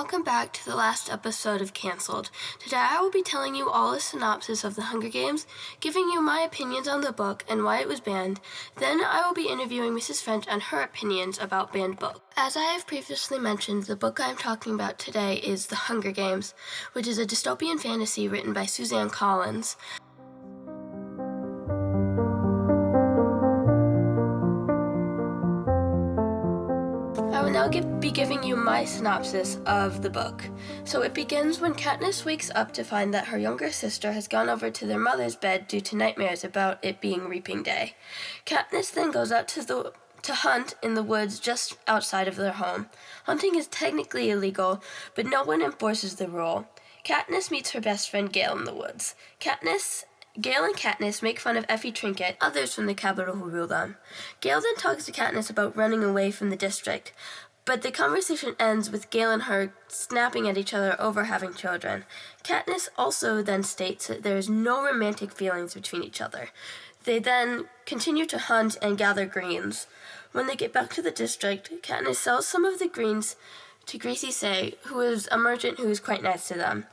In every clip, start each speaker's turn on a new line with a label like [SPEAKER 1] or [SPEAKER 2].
[SPEAKER 1] welcome back to the last episode of Cancelled. Today I will be telling you all a synopsis of The Hunger Games, giving you my opinions on the book and why it was banned. Then I will be interviewing Mrs. French on her opinions about banned books. As I have previously mentioned, the book I am talking about today is The Hunger Games, which is a dystopian fantasy written by Suzanne Collins. I will now be giving you my synopsis of the book. So it begins when Katniss wakes up to find that her younger sister has gone over to their mother's bed due to nightmares about it being reaping day. Katniss then goes out to hunt in the woods just outside of their home. Hunting is technically illegal, but no one enforces the rule. Katniss meets her best friend Gale in the woods. Gale and Katniss make fun of Effie Trinket, others from the capital who rule them. Gale then talks to Katniss about running away from the district, but the conversation ends with Gale and her snapping at each other over having children. Katniss also then states that there is no romantic feelings between each other. They then continue to hunt and gather greens. When they get back to the district, Katniss sells some of the greens to Gracie Say, who is a merchant who is quite nice to them.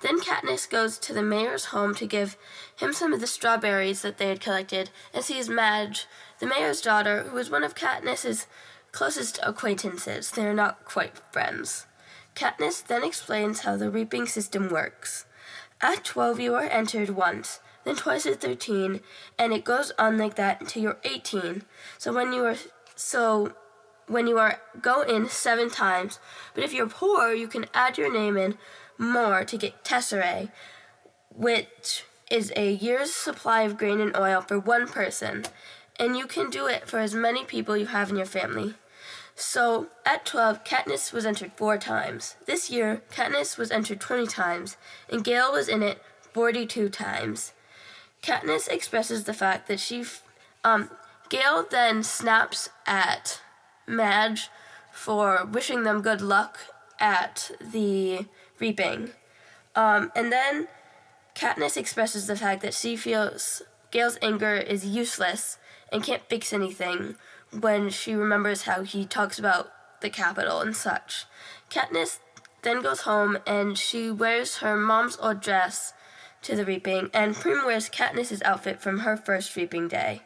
[SPEAKER 1] Then Katniss goes to the mayor's home to give him some of the strawberries that they had collected and sees Madge, the mayor's daughter, who is one of Katniss's closest acquaintances. They are not quite friends. Katniss then explains how the reaping system works. At 12 you are entered once, then twice at 13, and it goes on like that until you're 18. So when you go in 7 times, but if you're poor, you can add your name in more to get tesserae, which is a year's supply of grain and oil for one person, and you can do it for as many people you have in your family. So, at 12, Katniss was entered 4 times. This year, Katniss was entered 20 times, and Gale was in it 42 times. Katniss expresses the fact that Gale then snaps at Madge for wishing them good luck at the reaping. And then Katniss expresses the fact that she feels Gale's anger is useless and can't fix anything when she remembers how he talks about the capital and such. Katniss then goes home and she wears her mom's old dress to the reaping, and Prim wears Katniss's outfit from her first reaping day.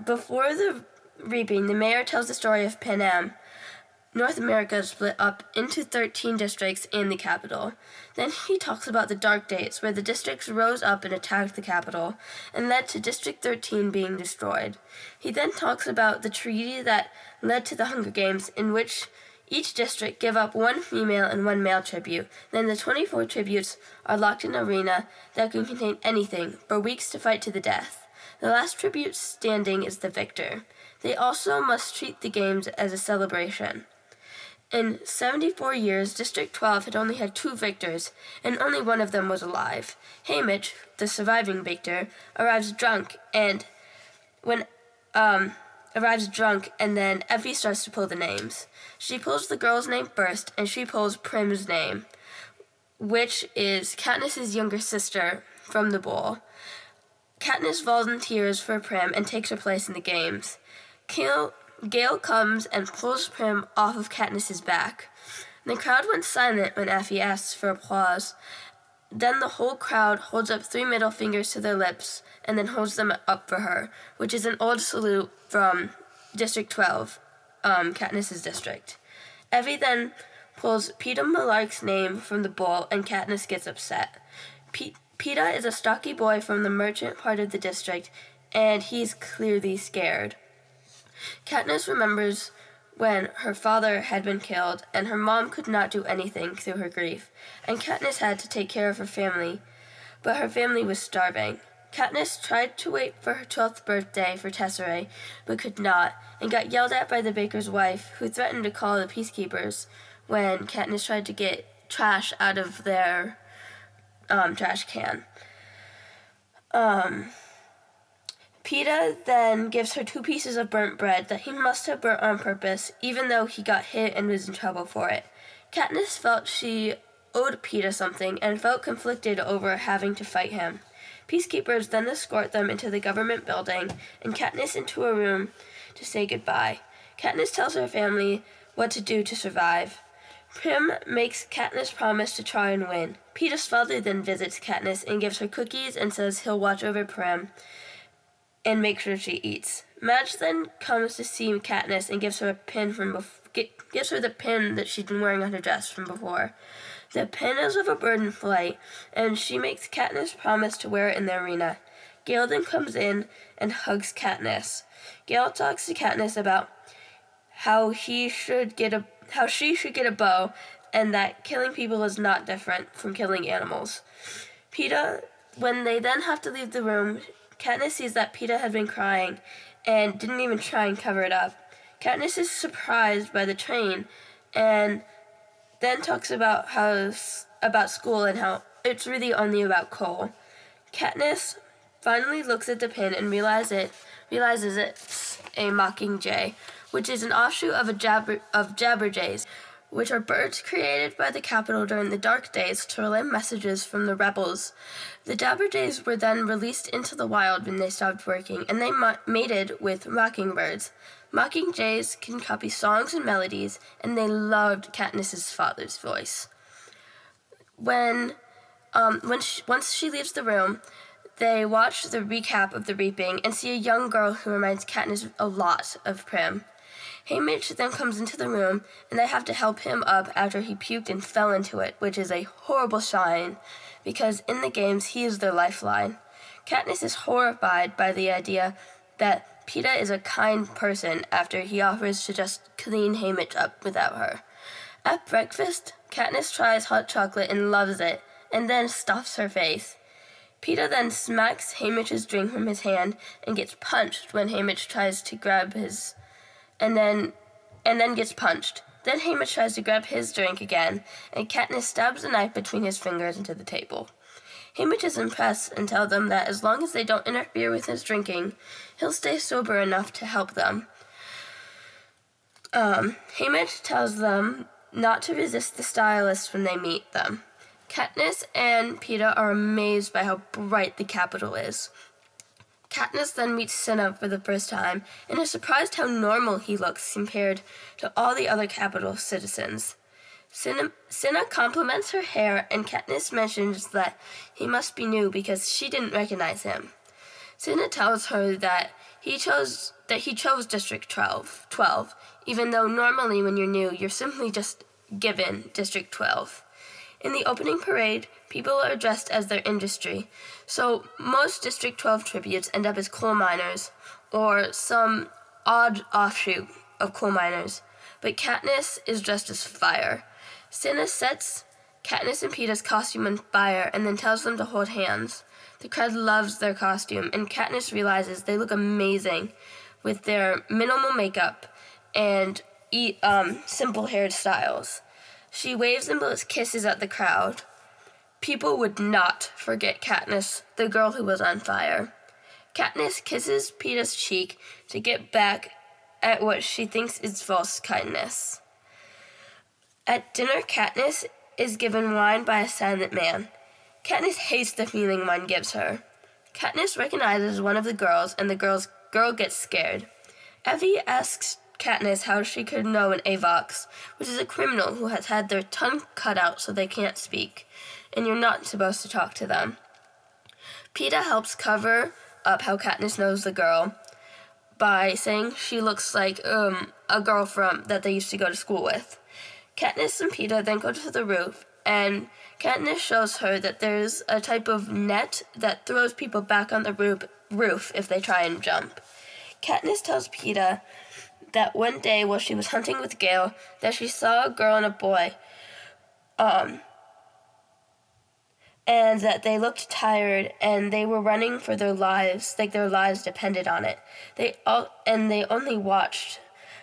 [SPEAKER 1] Before the reaping, the mayor tells the story of Panem. North America is split up into 13 districts and the capital. Then he talks about the dark days where the districts rose up and attacked the capital and led to District 13 being destroyed. He then talks about the treaty that led to the Hunger Games, in which each district give up 1 female and 1 male tribute. Then the 24 tributes are locked in an arena that can contain anything for weeks to fight to the death. The last tribute standing is the victor. They also must treat the games as a celebration. In 74 years, District 12 had only had 2 victors, and only one of them was alive. Haymitch, the surviving victor, arrives drunk, and then Effie starts to pull the names. She pulls the girl's name first, and she pulls Prim's name, which is Katniss's younger sister from the bowl. Katniss volunteers for Prim and takes her place in the games. Gale comes and pulls Prim off of Katniss's back. The crowd went silent when Effie asks for applause. Then the whole crowd holds up 3 middle fingers to their lips and then holds them up for her, which is an old salute from District 12, Katniss's district. Effie then pulls Peeta Mellark's name from the bowl, and Katniss gets upset. Peeta is a stocky boy from the merchant part of the district, and he's clearly scared. Katniss remembers when her father had been killed, and her mom could not do anything through her grief, and Katniss had to take care of her family, but her family was starving. Katniss tried to wait for her 12th birthday for tesserae, but could not, and got yelled at by the baker's wife, who threatened to call the peacekeepers when Katniss tried to get trash out of their trash can. Peeta then gives her 2 pieces of burnt bread that he must have burnt on purpose, even though he got hit and was in trouble for it. Katniss felt she owed Peeta something and felt conflicted over having to fight him. Peacekeepers then escort them into the government building and Katniss into a room to say goodbye. Katniss tells her family what to do to survive. Prim makes Katniss promise to try and win. Peeta's father then visits Katniss and gives her cookies and says he'll watch over Prim and make sure she eats. Madge then comes to see Katniss and gives her gives her the pin that she's been wearing on her dress from before. The pin is of a bird in flight, and she makes Katniss promise to wear it in the arena. Gale then comes in and hugs Katniss. Gale talks to Katniss about how she should get a bow, and that killing people is not different from killing animals. When they then have to leave the room, Katniss sees that Peeta had been crying and didn't even try and cover it up. Katniss is surprised by the train and then talks about school and how it's really only about Cole. Katniss finally looks at the pin and realizes it's a mockingjay, which is an offshoot of jabberjays, which are birds created by the Capitol during the Dark Days to relay messages from the rebels. The jabberjays were then released into the wild when they stopped working, and they mated with mockingbirds. Mockingjays can copy songs and melodies, and they loved Katniss's father's voice. Once she leaves the room, they watch the recap of the reaping and see a young girl who reminds Katniss a lot of Prim. Haymitch then comes into the room, and they have to help him up after he puked and fell into it, which is a horrible sign, because in the games he is their lifeline. Katniss is horrified by the idea that Peeta is a kind person after he offers to just clean Haymitch up without her. At breakfast, Katniss tries hot chocolate and loves it, and then stuffs her face. Peeta then smacks Haymitch's drink from his hand and gets punched when Haymitch tries to grab his and then gets punched. Then Haymitch tries to grab his drink again, and Katniss stabs a knife between his fingers into the table. Haymitch is impressed and tells them that as long as they don't interfere with his drinking, he'll stay sober enough to help them. Haymitch tells them not to resist the stylists when they meet them. Katniss and Peeta are amazed by how bright the Capitol is. Katniss then meets Cinna for the first time and is surprised how normal he looks compared to all the other Capitol citizens. Cinna compliments her hair, and Katniss mentions that he must be new because she didn't recognize him. Cinna tells her that he chose District 12, even though normally when you're new, you're simply just given District 12. In the opening parade, people are dressed as their industry, so most District 12 tributes end up as coal miners, or some odd offshoot of coal miners, but Katniss is dressed as fire. Cinna sets Katniss and Peeta's costume on fire and then tells them to hold hands. The crowd loves their costume, and Katniss realizes they look amazing with their minimal makeup and simple hairstyles. She waves and blows kisses at the crowd. People would not forget Katniss, the girl who was on fire. Katniss kisses Peeta's cheek to get back at what she thinks is false kindness. At dinner, Katniss is given wine by a silent man. Katniss hates the feeling wine gives her. Katniss recognizes one of the girls, and the girl gets scared. Evie asks Katniss how she could know an Avox, which is a criminal who has had their tongue cut out so they can't speak, and you're not supposed to talk to them. Peeta helps cover up how Katniss knows the girl by saying she looks like a girl that they used to go to school with. Katniss and Peeta then go to the roof, and Katniss shows her that there's a type of net that throws people back on the roof if they try and jump. Katniss tells Peeta that one day while she was hunting with Gale, that she saw a girl and a boy, and that they looked tired and they were running for their lives, like their lives depended on it. They only watched.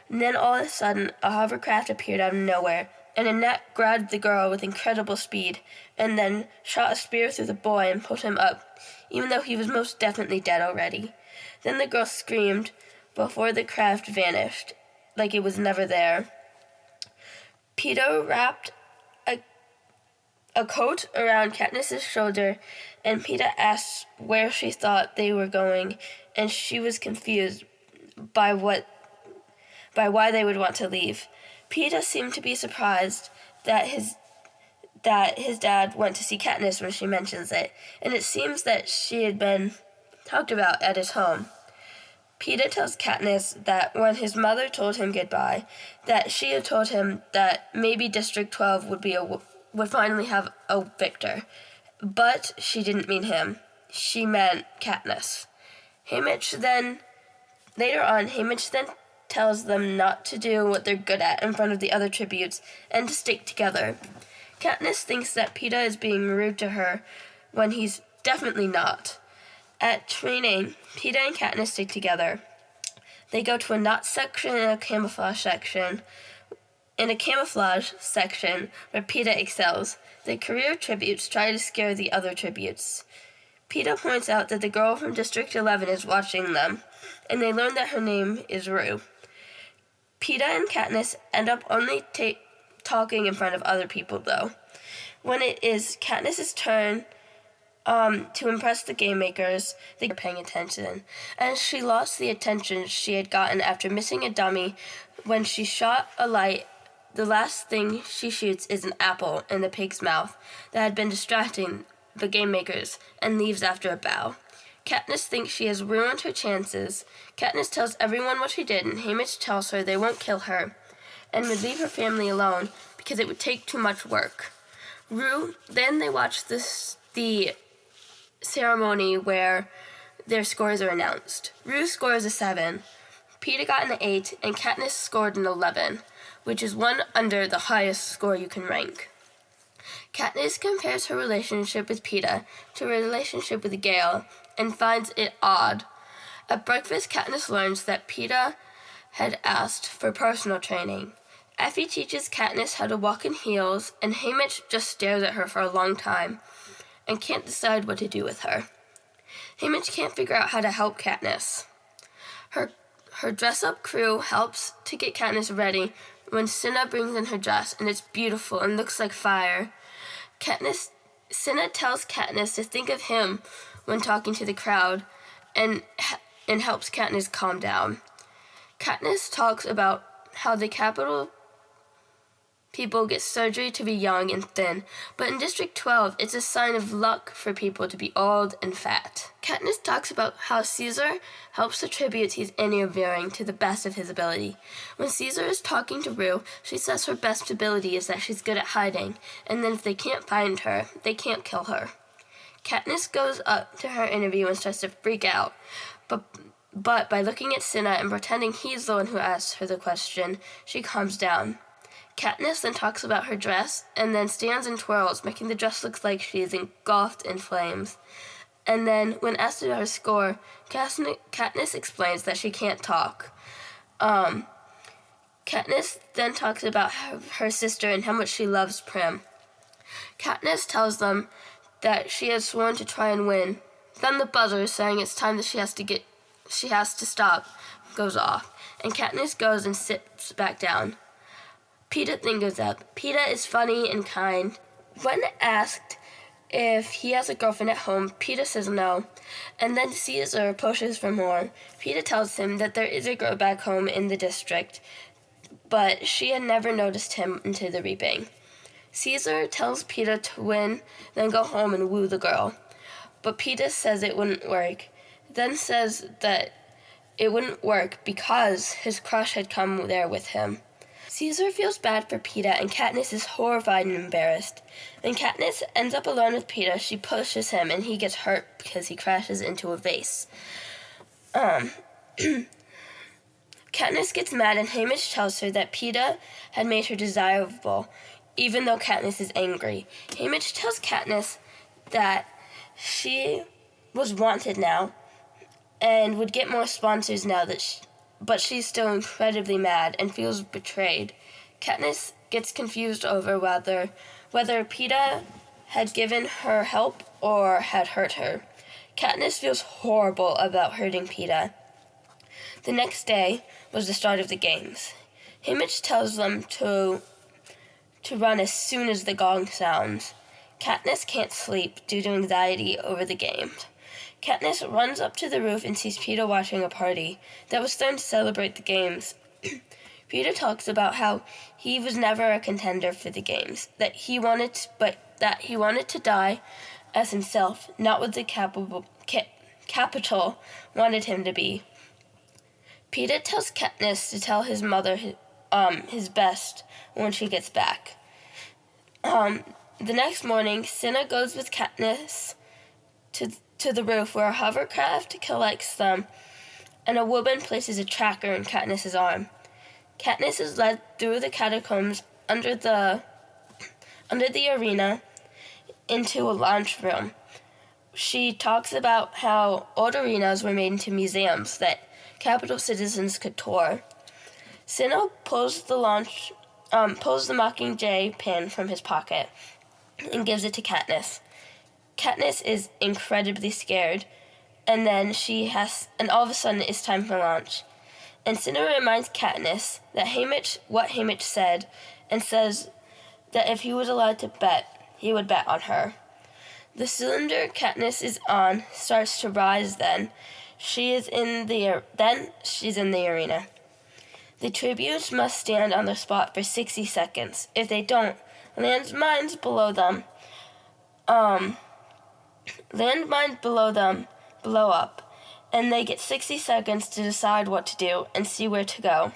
[SPEAKER 1] And then all of a sudden, a hovercraft appeared out of nowhere, and a net grabbed the girl with incredible speed, and then shot a spear through the boy and pulled him up, even though he was most definitely dead already. Then the girl screamed before the craft vanished, like it was never there. Peeta wrapped a coat around Katniss's shoulder, and Peeta asked where she thought they were going, and she was confused by why they would want to leave. Peeta seemed to be surprised, that his dad went to see Katniss when she mentions it, and it seems that she had been talked about at his home. Peeta tells Katniss that when his mother told him goodbye, that she had told him that maybe District 12 would finally have a victor, but she didn't mean him. She meant Katniss. Later on, Haymitch then tells them not to do what they're good at in front of the other tributes and to stick together. Katniss thinks that Peeta is being rude to her when he's definitely not. At training, Peeta and Katniss stick together. They go to a knot section and a camouflage section. In a camouflage section where Peeta excels, the career tributes try to scare the other tributes. Peeta points out that the girl from District 11 is watching them, and they learn that her name is Rue. Peeta and Katniss end up only talking in front of other people, though. When it is Katniss's turn to impress the game makers, they are paying attention, and she lost the attention she had gotten after missing a dummy. When she shot a light, the last thing she shoots is an apple in the pig's mouth that had been distracting the game makers and leaves after a bow. Katniss thinks she has ruined her chances. Katniss tells everyone what she did, and Haymitch tells her they won't kill her and would leave her family alone because it would take too much work. Then they watch the ceremony where their scores are announced. Rue scores a 7, Peeta got an 8, and Katniss scored an 11, which is one under the highest score you can rank. Katniss compares her relationship with Peeta to her relationship with Gale and finds it odd. At breakfast, Katniss learns that Peeta had asked for personal training. Effie teaches Katniss how to walk in heels, and Haymitch just stares at her for a long time and can't decide what to do with her. Haymitch can't figure out how to help Katniss. Her dress-up crew helps to get Katniss ready when Cinna brings in her dress, and it's beautiful and looks like fire. Cinna tells Katniss to think of him when talking to the crowd and helps Katniss calm down. Katniss talks about how the capital people get surgery to be young and thin, but in District 12, it's a sign of luck for people to be old and fat. Katniss talks about how Caesar helps the tributes he's interviewing to the best of his ability. When Caesar is talking to Rue, she says her best ability is that she's good at hiding, and then if they can't find her, they can't kill her. Katniss goes up to her interview and starts to freak out, but by looking at Cinna and pretending he's the one who asked her the question, she calms down. Katniss then talks about her dress and then stands and twirls, making the dress look like she is engulfed in flames. And then, when asked about her score, Katniss explains that she can't talk. Katniss then talks about her sister and how much she loves Prim. Katniss tells them that she has sworn to try and win. Then the buzzer, saying it's time that she has to stop, goes off, and Katniss goes and sits back down. Peeta then goes up. Peeta is funny and kind. When asked if he has a girlfriend at home, Peeta says no, and then Caesar pushes for more. Peeta tells him that there is a girl back home in the district, but she had never noticed him until the reaping. Caesar tells Peeta to win, then go home and woo the girl, but Peeta says it wouldn't work, then says that it wouldn't work because his crush had come there with him. Caesar feels bad for Peeta, and Katniss is horrified and embarrassed. When Katniss ends up alone with Peeta, she pushes him, and he gets hurt because he crashes into a vase. Katniss gets mad, and Haymitch tells her that Peeta had made her desirable, even though Katniss is angry. Haymitch tells Katniss that she was wanted now, and would get more sponsors now but she's still incredibly mad and feels betrayed. Katniss gets confused over whether Peeta had given her help or had hurt her. Katniss feels horrible about hurting Peeta. The next day was the start of the games. Haymitch tells them to run as soon as the gong sounds. Katniss can't sleep due to anxiety over the games. Katniss runs up to the roof and sees Peeta watching a party that was thrown to celebrate the games. Peter talks about how he was never a contender for the games, that he wanted to die as himself, not what the capital wanted him to be. Peter tells Katniss to tell his mother his best when she gets back. The next morning, Cinna goes with Katniss to the roof where a hovercraft collects them, and a woman places a tracker in Katniss's arm. Katniss is led through the catacombs under the arena into a lounge room. She talks about how old arenas were made into museums that capital citizens could tour. Cinna pulls the Mockingjay pin from his pocket and gives it to Katniss. Katniss is incredibly scared, and all of a sudden it's time for launch. And Cinna reminds Katniss that what Haymitch said, and says that if he was allowed to bet, he would bet on her. The cylinder Katniss is on starts to rise then. She's in the arena. The tributes must stand on their spot for 60 seconds. If they don't, landmines below them blow up, and they get 60 seconds to decide what to do and see where to go.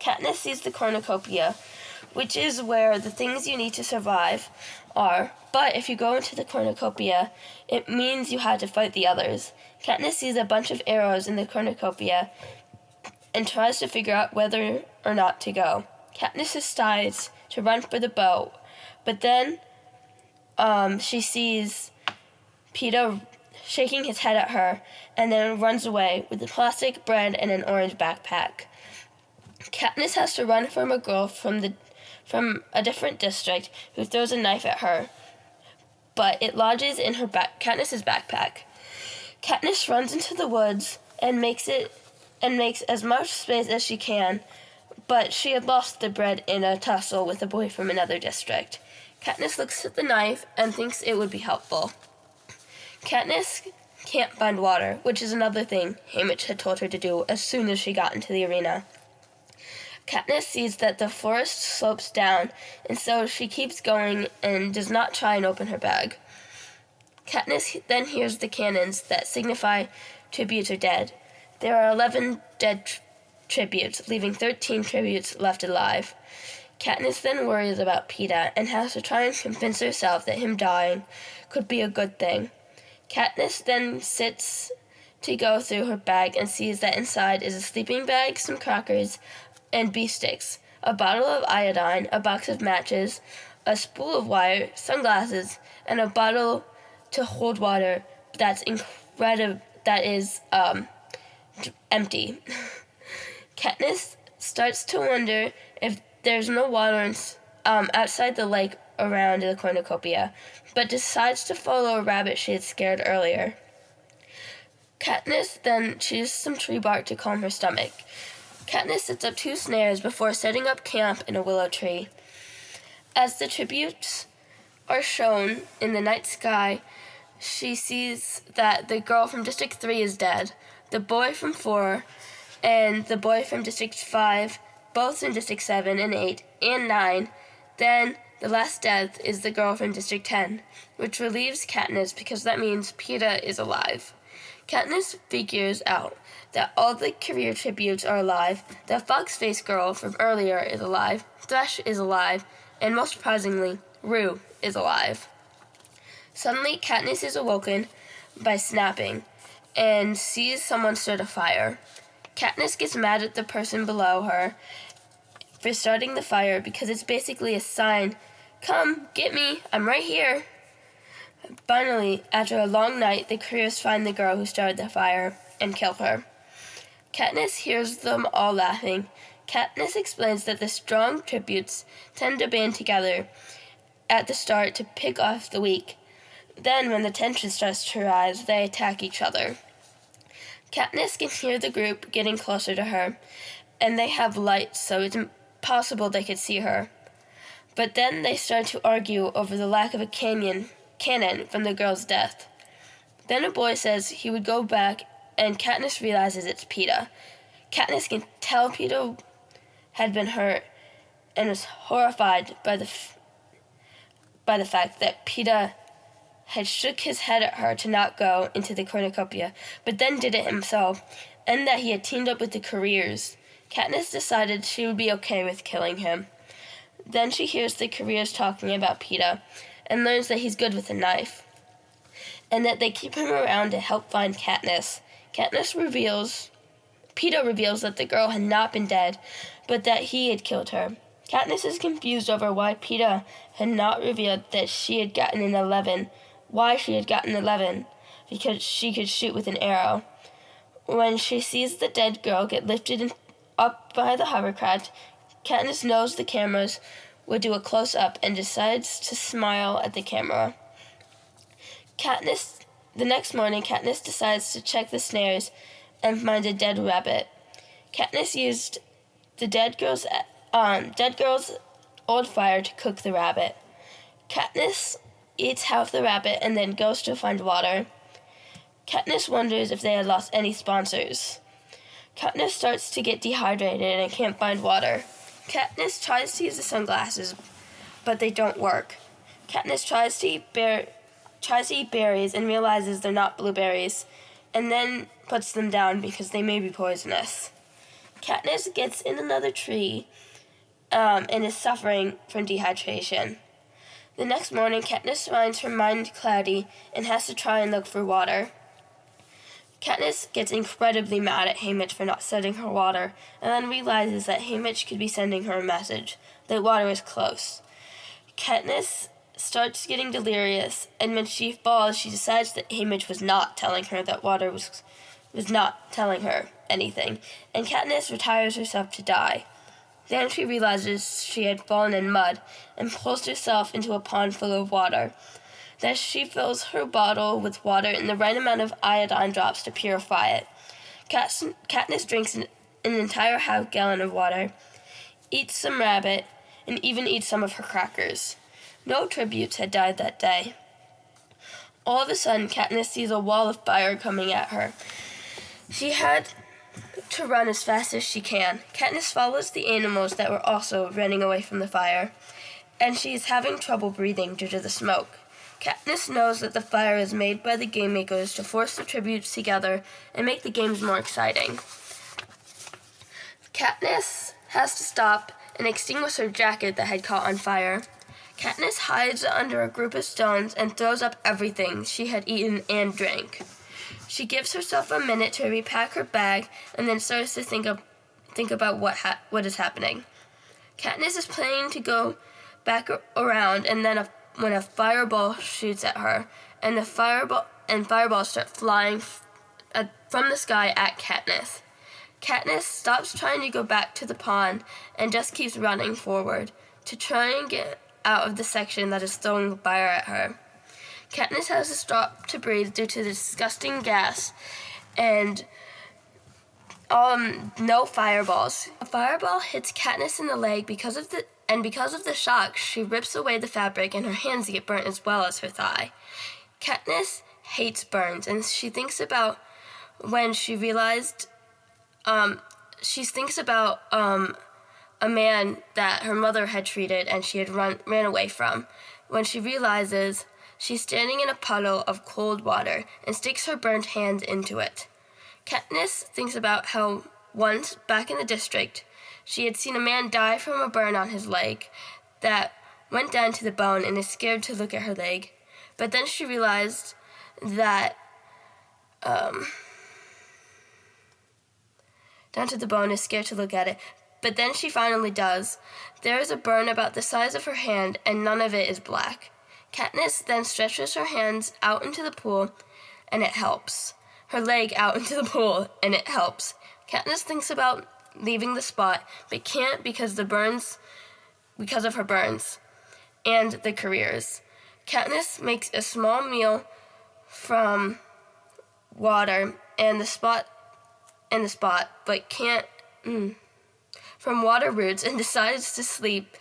[SPEAKER 1] Katniss sees the cornucopia, which is where the things you need to survive are, but if you go into the cornucopia, it means you had to fight the others. Katniss sees a bunch of arrows in the cornucopia and tries to figure out whether or not to go. Katniss decides to run for the boat, but then she sees Peter shaking his head at her, and then runs away with a plastic bread and an orange backpack. Katniss has to run from a girl from a different district who throws a knife at her, but it lodges in Katniss's backpack. Katniss runs into the woods and makes as much space as she can, but she had lost the bread in a tussle with a boy from another district. Katniss looks at the knife and thinks it would be helpful. Katniss can't find water, which is another thing Haymitch had told her to do as soon as she got into the arena. Katniss sees that the forest slopes down, and so she keeps going and does not try and open her bag. Katniss then hears the cannons that signify tributes are dead. There are 11 dead tributes, leaving 13 tributes left alive. Katniss then worries about Peeta and has to try and convince herself that him dying could be a good thing. Katniss then sits to go through her bag and sees that inside is a sleeping bag, some crackers, and beef sticks, a bottle of iodine, a box of matches, a spool of wire, sunglasses, and a bottle to hold water that is empty. Katniss starts to wonder if there's no water outside the lake around the cornucopia, but decides to follow a rabbit she had scared earlier. Katniss then chews some tree bark to calm her stomach. Katniss sets up 2 snares before setting up camp in a willow tree. As the tributes are shown in the night sky, she sees that the girl from District 3 is dead, the boy from 4, and the boy from District 5, both in District 7 and 8 and 9. Then the last death is the girl from District 10, which relieves Katniss because that means Peeta is alive. Katniss figures out that all the career tributes are alive, the fox-faced girl from earlier is alive, Thresh is alive, and most surprisingly, Rue is alive. Suddenly, Katniss is awoken by snapping and sees someone start a fire. Katniss gets mad at the person below her for starting the fire because it's basically a sign, "Come, get me, I'm right here." Finally, after a long night, the careers find the girl who started the fire and kill her. Katniss hears them all laughing. Katniss explains that the strong tributes tend to band together at the start to pick off the weak. Then, when the tension starts to rise, they attack each other. Katniss can hear the group getting closer to her, and they have lights, so it's impossible they could see her. But then they start to argue over the lack of a cannon from the girl's death. Then a boy says he would go back, and Katniss realizes it's Peeta. Katniss can tell Peeta had been hurt and was horrified by the fact that PETA had shook his head at her to not go into the cornucopia, but then did it himself, and that he had teamed up with the careers. Katniss decided she would be okay with killing him. Then she hears the careers talking about PETA, and learns that he's good with a knife, and that they keep him around to help find Katniss. PETA reveals that the girl had not been dead, but that he had killed her. Katniss is confused over why PETA had not revealed that she had gotten an 11, because she could shoot with an arrow. When she sees the dead girl get lifted up by the hovercraft, Katniss knows the cameras would do a close-up and decides to smile at the camera. The next morning, Katniss decides to check the snares and find a dead rabbit. Katniss used the dead girl's old fire to cook the rabbit. Katniss eats half the rabbit and then goes to find water. Katniss wonders if they had lost any sponsors. Katniss starts to get dehydrated and can't find water. Katniss tries to use the sunglasses, but they don't work. Katniss tries to eat berries and realizes they're not blueberries, and then puts them down because they may be poisonous. Katniss gets in another tree and is suffering from dehydration. The next morning, Katniss finds her mind cloudy and has to try and look for water. Katniss gets incredibly mad at Haymitch for not sending her water, and then realizes that Haymitch could be sending her a message, that water is close. Katniss starts getting delirious, and when she falls, she decides that Haymitch was not telling her that water was not telling her anything, and Katniss retires herself to die. Then she realizes she had fallen in mud and pulls herself into a pond full of water. Then she fills her bottle with water and the right amount of iodine drops to purify it. Katniss drinks an entire half-gallon of water, eats some rabbit, and even eats some of her crackers. No tributes had died that day. All of a sudden, Katniss sees a wall of fire coming at her. She had to run as fast as she can. Katniss follows the animals that were also running away from the fire, and she is having trouble breathing due to the smoke. Katniss knows that the fire is made by the game makers to force the tributes together and make the games more exciting. Katniss has to stop and extinguish her jacket that had caught on fire. Katniss hides under a group of stones and throws up everything she had eaten and drank. She gives herself a minute to repack her bag and then starts to think about what is happening. Katniss is planning to go back around, and then when a fireball shoots at her, and fireballs start flying from the sky at Katniss. Katniss stops trying to go back to the pond and just keeps running forward to try and get out of the section that is throwing fire at her. Katniss has to stop to breathe due to the disgusting gas and no fireballs. A fireball hits Katniss in the leg because of the shock, she rips away the fabric and her hands get burnt as well as her thigh. Katniss hates burns, and she thinks about when she realized a man that her mother had treated and she had ran away from. When she realizes she's standing in a puddle of cold water and sticks her burnt hand into it. Katniss thinks about how once, back in the district, she had seen a man die from a burn on his leg that went down to the bone and is scared to look at her leg. But then she realized that down to the bone is scared to look at it. But then she finally does. There is a burn about the size of her hand, and none of it is black. Katniss then stretches her hands out into the pool, and it helps. Her leg out into the pool, and it helps. Katniss thinks about leaving the spot, but can't because of her burns and the careers. Katniss makes a small meal from water and the spot, but can't from water roots and decides to sleep.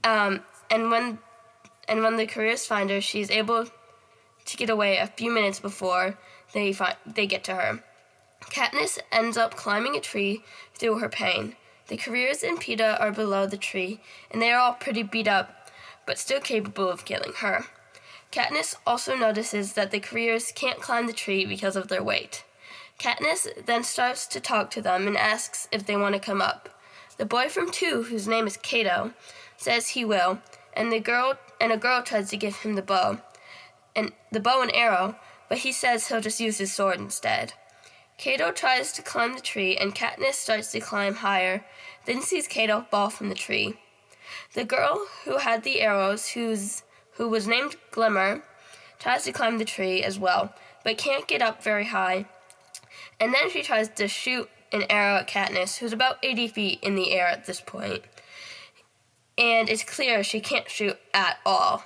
[SPEAKER 1] And when the careers find her, she's able to get away a few minutes before they get to her. Katniss ends up climbing a tree through her pain. The careers and PETA are below the tree, and they are all pretty beat up, but still capable of killing her. Katniss also notices that the careers can't climb the tree because of their weight. Katniss then starts to talk to them and asks if they want to come up. The boy from 2, whose name is Cato, says he will, and a girl tries to give him the bow and arrow, but he says he'll just use his sword instead. Cato tries to climb the tree, and Katniss starts to climb higher, then sees Cato fall from the tree. The girl who had the arrows, who was named Glimmer, tries to climb the tree as well, but can't get up very high. And then she tries to shoot an arrow at Katniss, who's about 80 feet in the air at this point. And it's clear she can't shoot at all.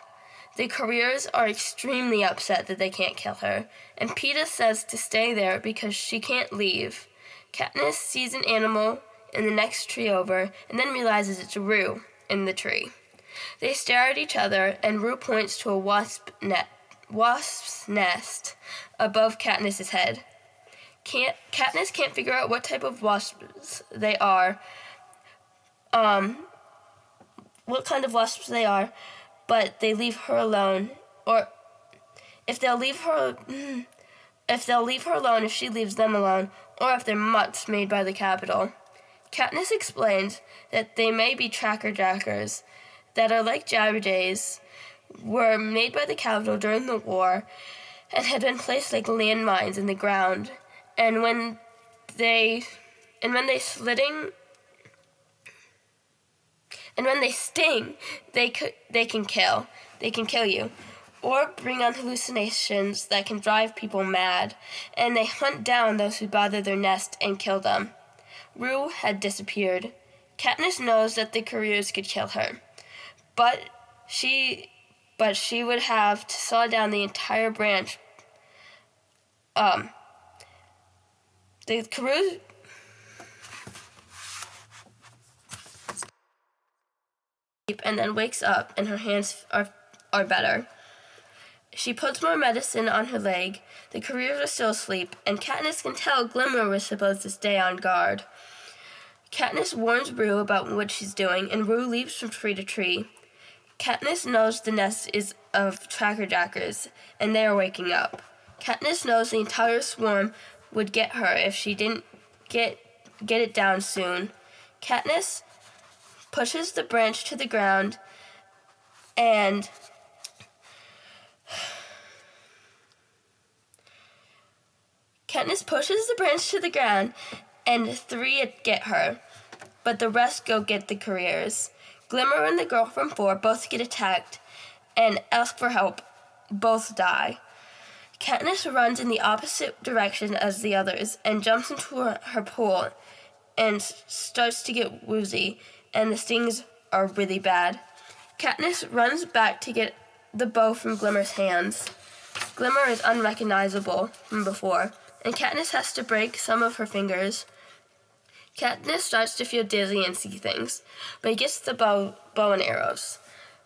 [SPEAKER 1] The careers are extremely upset that they can't kill her, and PETA says to stay there because she can't leave. Katniss sees an animal in the next tree over, and then realizes it's Rue in the tree. They stare at each other, and Rue points to a wasp's nest above Katniss's head. Katniss can't figure out what type of wasps they are, what kind of wasps they are, but they leave her alone, or if they'll leave her alone if she leaves them alone, or if they're mutts made by the Capitol. Katniss explains that they may be tracker-jackers that are like jabberjays, were made by the Capitol during the war, and had been placed like landmines in the ground. And when they sting, they can kill. They can kill you, or bring on hallucinations that can drive people mad. And they hunt down those who bother their nest and kill them. Rue had disappeared. Katniss knows that the careers could kill her, but she would have to saw down the entire branch. The careers. And then wakes up, and her hands are better. She puts more medicine on her leg. The careers are still asleep, and Katniss can tell Glimmer was supposed to stay on guard. Katniss warns Rue about what she's doing, and Rue leaps from tree to tree. Katniss knows the nest is of tracker-jackers, and they are waking up. Katniss knows the entire swarm would get her if she didn't get it down soon. Katniss pushes the branch to the ground, and three get her, but the rest go get the careers. Glimmer and the girl from 4 both get attacked and ask for help. Both die. Katniss runs in the opposite direction as the others and jumps into her pool and starts to get woozy, and the stings are really bad. Katniss runs back to get the bow from Glimmer's hands. Glimmer is unrecognizable from before, and Katniss has to break some of her fingers. Katniss starts to feel dizzy and see things, but gets the bow and arrows.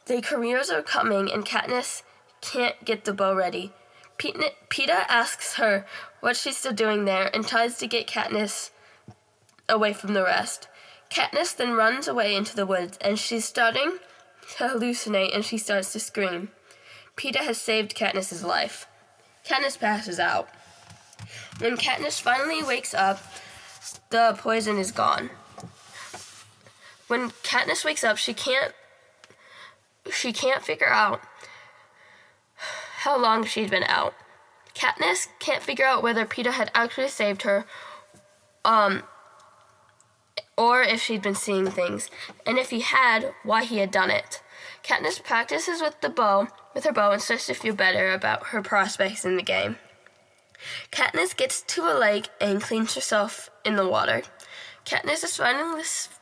[SPEAKER 1] The careers are coming, and Katniss can't get the bow ready. PETA asks her what she's still doing there and tries to get Katniss away from the rest. Katniss then runs away into the woods, and she's starting to hallucinate, and she starts to scream. PETA has saved Katniss's life. Katniss passes out. When Katniss finally wakes up, the poison is gone. When Katniss wakes up, she can't figure out how long she'd been out. Katniss can't figure out whether PETA had actually saved her, or if she'd been seeing things, and if he had, why he had done it. Katniss practices with her bow, and starts to feel better about her prospects in the game. Katniss gets to a lake and cleans herself in the water. Katniss is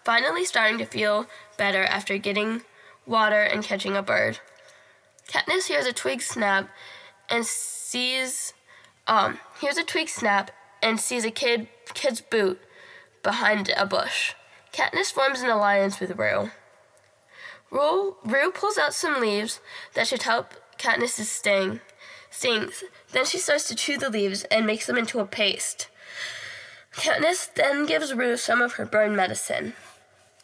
[SPEAKER 1] finally starting to feel better after getting water and catching a bird. Katniss hears a twig snap and sees a kid's boot behind a bush. Katniss forms an alliance with Rue. Rue pulls out some leaves that should help Katniss's stings. Then she starts to chew the leaves and makes them into a paste. Katniss then gives Rue some of her burn medicine.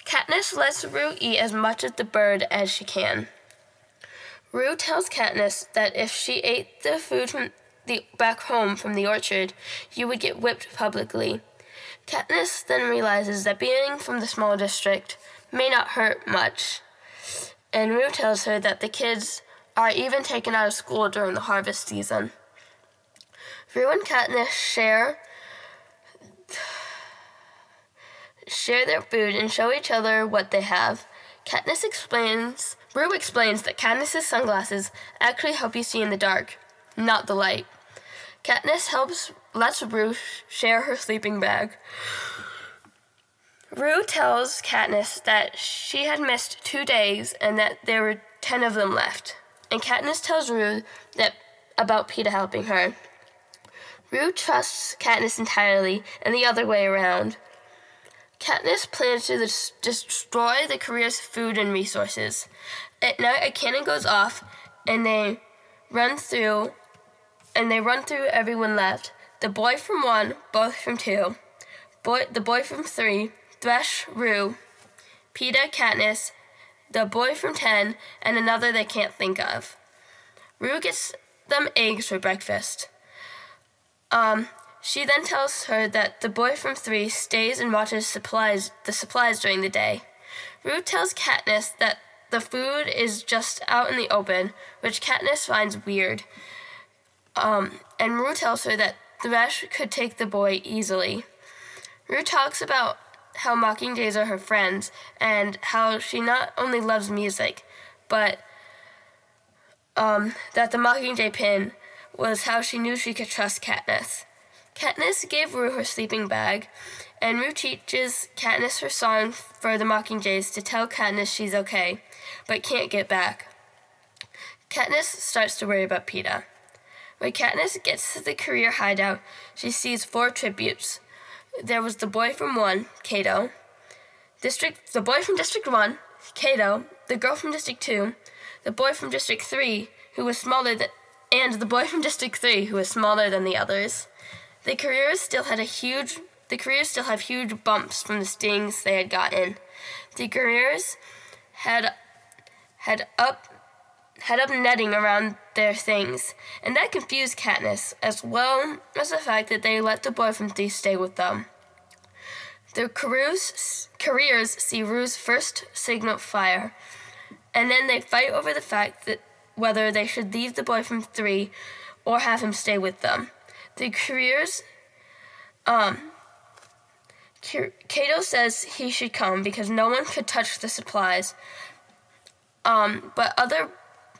[SPEAKER 1] Katniss lets Rue eat as much of the bird as she can. Rue tells Katniss that if she ate the food from back home from the orchard, you would get whipped publicly. Katniss then realizes that being from the small district may not hurt much, and Rue tells her that the kids are even taken out of school during the harvest season. Rue and Katniss share their food and show each other what they have. Rue explains that Katniss's sunglasses actually help you see in the dark, not the light. Katniss lets Rue share her sleeping bag. Rue tells Katniss that she had missed 2 days and that there were 10 of them left. And Katniss tells Rue about Peeta helping her. Rue trusts Katniss entirely and the other way around. Katniss plans to destroy the career's food and resources. At night, a cannon goes off, and they run through everyone left. The boy from 1, both from 2, the boy from 3, Thresh, Rue, Peeta, Katniss, the boy from 10, and another they can't think of. Rue gets them eggs for breakfast. She then tells her that the boy from 3 stays and watches the supplies during the day. Rue tells Katniss that the food is just out in the open, which Katniss finds weird. And Rue tells her that Thresh could take the boy easily. Rue talks about how mockingjays are her friends and how she not only loves music, but that the mockingjay pin was how she knew she could trust Katniss. Katniss gave Rue her sleeping bag, and Rue teaches Katniss her song for the mockingjays to tell Katniss she's okay, but can't get back. Katniss starts to worry about Peeta. When Katniss gets to the career hideout, she sees 4 tributes. There was the boy from 1, Cato, the boy from District 1, Cato, the girl from District 2, the boy from District 3, who was smaller than the others. The careers still have huge bumps from the stings they had gotten. The careers had up netting around their things, and that confused Katniss, as well as the fact that they let the boy from 3 stay with them. The careers see Rue's first signal fire, and then they fight over the fact that whether they should leave the boy from 3 or have him stay with them. The careers, Cato says he should come because no one could touch the supplies. But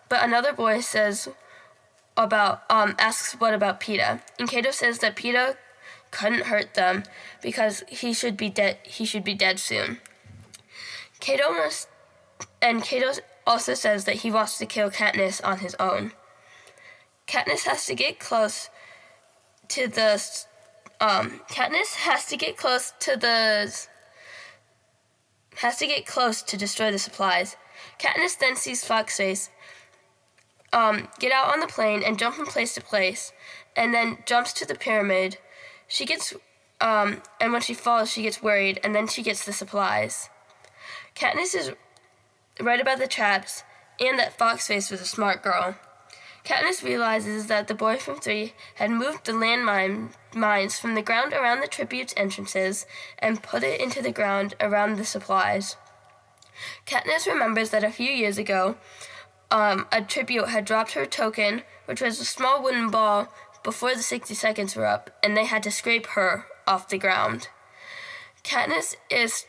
[SPEAKER 1] another boy asks what about Peeta, and Cato says that Peeta couldn't hurt them because he should be dead soon. Cato also says that he wants to kill Katniss on his own. Katniss has to get close to destroy the supplies. Katniss then sees Foxface get out on the plane and jump from place to place, and then jumps to the pyramid. She gets and when she falls, she gets worried, and then she gets the supplies. Katniss is right about the traps and that Foxface was a smart girl. Katniss realizes that the boy from 3 had moved the mines from the ground around the tribute's entrances and put it into the ground around the supplies. Katniss remembers that a few years ago, a tribute had dropped her token, which was a small wooden ball, before the 60 seconds were up, and they had to scrape her off the ground. Katniss is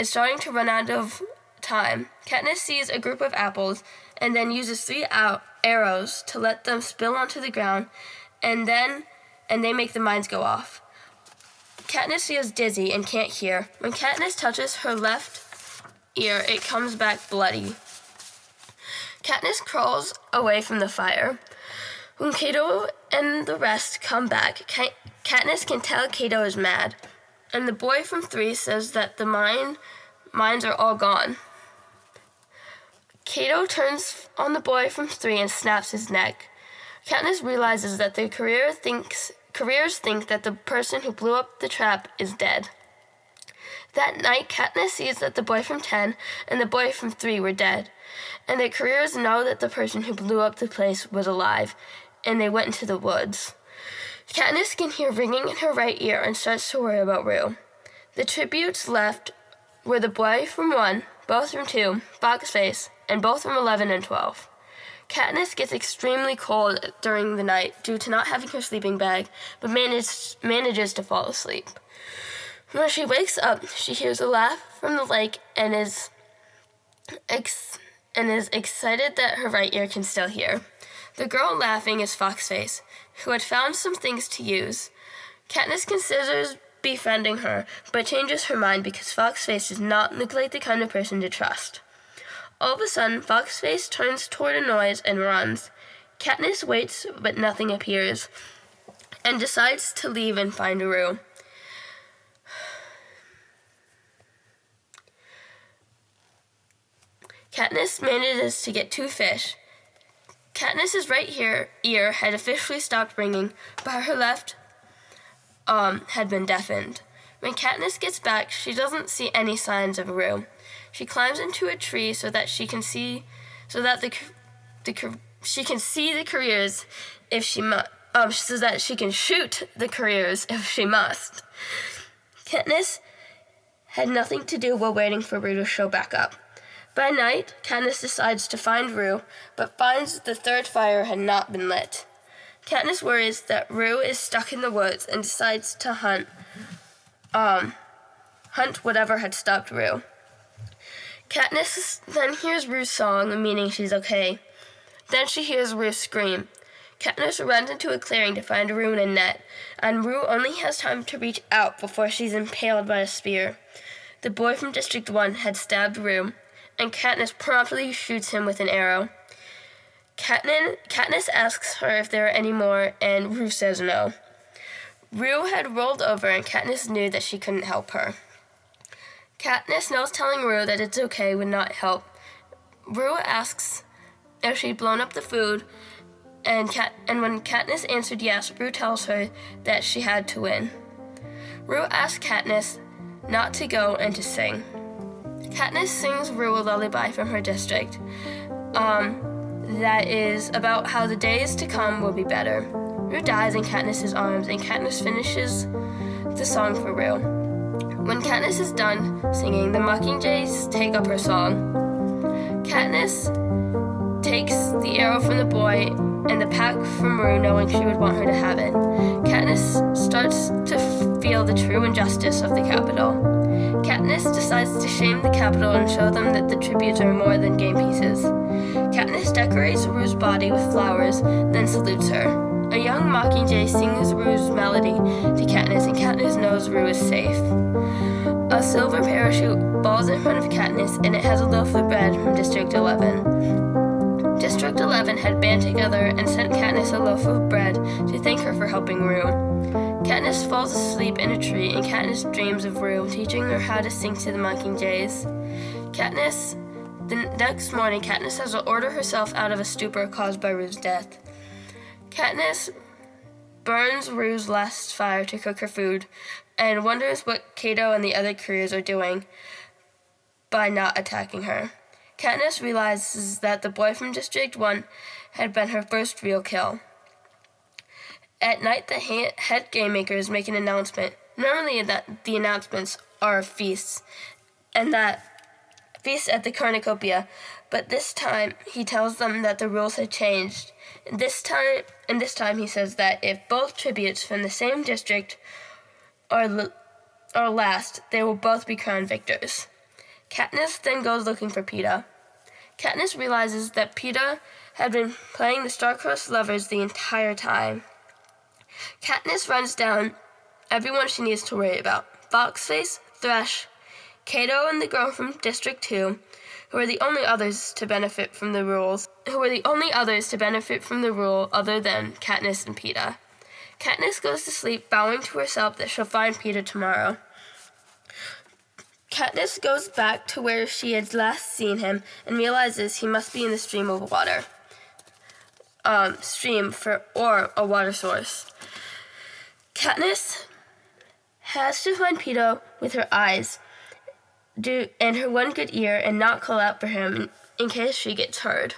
[SPEAKER 1] starting to run out of time. Katniss sees a group of apples and then uses 3 arrows to let them spill onto the ground, and they make the mines go off. Katniss feels dizzy and can't hear. When Katniss touches her left ear, it comes back bloody. Katniss crawls away from the fire. When Cato and the rest come back, Katniss can tell Cato is mad, and the boy from 3 says that the mines are all gone. Cato turns on the boy from 3 and snaps his neck. Katniss realizes that the careers think that the person who blew up the trap is dead. That night, Katniss sees that the boy from 10 and the boy from 3 were dead, and the couriers know that the person who blew up the place was alive, and they went into the woods. Katniss can hear ringing in her right ear and starts to worry about Rue. The tributes left were the boy from 1, both from 2, Foxface, and both from 11 and 12. Katniss gets extremely cold during the night due to not having her sleeping bag, but manages to fall asleep. When she wakes up, she hears a laugh from the lake and is excited that her right ear can still hear. The girl laughing is Foxface, who had found some things to use. Katniss considers befriending her, but changes her mind because Foxface does not look like the kind of person to trust. All of a sudden, Foxface turns toward a noise and runs. Katniss waits, but nothing appears, and decides to leave and find Rue. Katniss manages to get 2 fish. Katniss's right ear had officially stopped ringing, but her left had been deafened. When Katniss gets back, she doesn't see any signs of Rue. She climbs into a tree so that she can see the couriers if she so that she can shoot the couriers if she must. Katniss had nothing to do while waiting for Rue to show back up. By night, Katniss decides to find Rue, but finds the 3rd fire had not been lit. Katniss worries that Rue is stuck in the woods and decides to hunt whatever had stopped Rue. Katniss then hears Rue's song, meaning she's okay. Then she hears Rue scream. Katniss runs into a clearing to find Rue in a net, and Rue only has time to reach out before she's impaled by a spear. The boy from District 1 had stabbed Rue, and Katniss promptly shoots him with an arrow. Katniss asks her if there are any more, and Rue says no. Rue had rolled over, and Katniss knew that she couldn't help her. Katniss knows telling Rue that it's okay would not help. Rue asks if she'd blown up the food, and when Katniss answered yes, Rue tells her that she had to win. Rue asks Katniss not to go and to sing. Katniss sings Rue a lullaby from her district that is about how the days to come will be better. Rue dies in Katniss's arms, and Katniss finishes the song for Rue. When Katniss is done singing, the Mockingjays take up her song. Katniss takes the arrow from the boy and the pack from Rue, knowing she would want her to have it. Katniss starts to feel the true injustice of the Capitol. Katniss decides to shame the Capitol and show them that the tributes are more than game pieces. Katniss decorates Rue's body with flowers, then salutes her. A young Mockingjay sings Rue's melody to Katniss, and Katniss knows Rue is safe. A silver parachute falls in front of Katniss, and it has a loaf of bread from District 11. District 11 had band together and sent Katniss a loaf of bread to thank her for helping Rue. Katniss falls asleep in a tree, and Katniss dreams of Rue teaching her how to sing to the Mockingjays. The next morning, Katniss has to order herself out of a stupor caused by Rue's death. Katniss burns Rue's last fire to cook her food, and wonders what Cato and the other couriers are doing by not attacking her. Katniss realizes that the boy from District 1 had been her first real kill. At night, the head game makers make an announcement. Normally, the announcements are feasts, and that feast at the cornucopia, but this time he tells them that the rules had changed. This time he says that if both tributes from the same district are last, they will both be crowned victors. Katniss then goes looking for Peeta. Katniss realizes that Peeta had been playing the star-crossed lovers the entire time. Katniss runs down everyone she needs to worry about. Foxface, Thresh, Cato and the girl from District 2, who are the only others to benefit from the rule other than Katniss and Peeta. Katniss goes to sleep, vowing to herself that she'll find Peeta tomorrow. Katniss goes back to where she had last seen him and realizes he must be in the stream of water. Or a water source. Katniss has to find Peeta with her eyes, her one good ear and not call out for him in case she gets heard.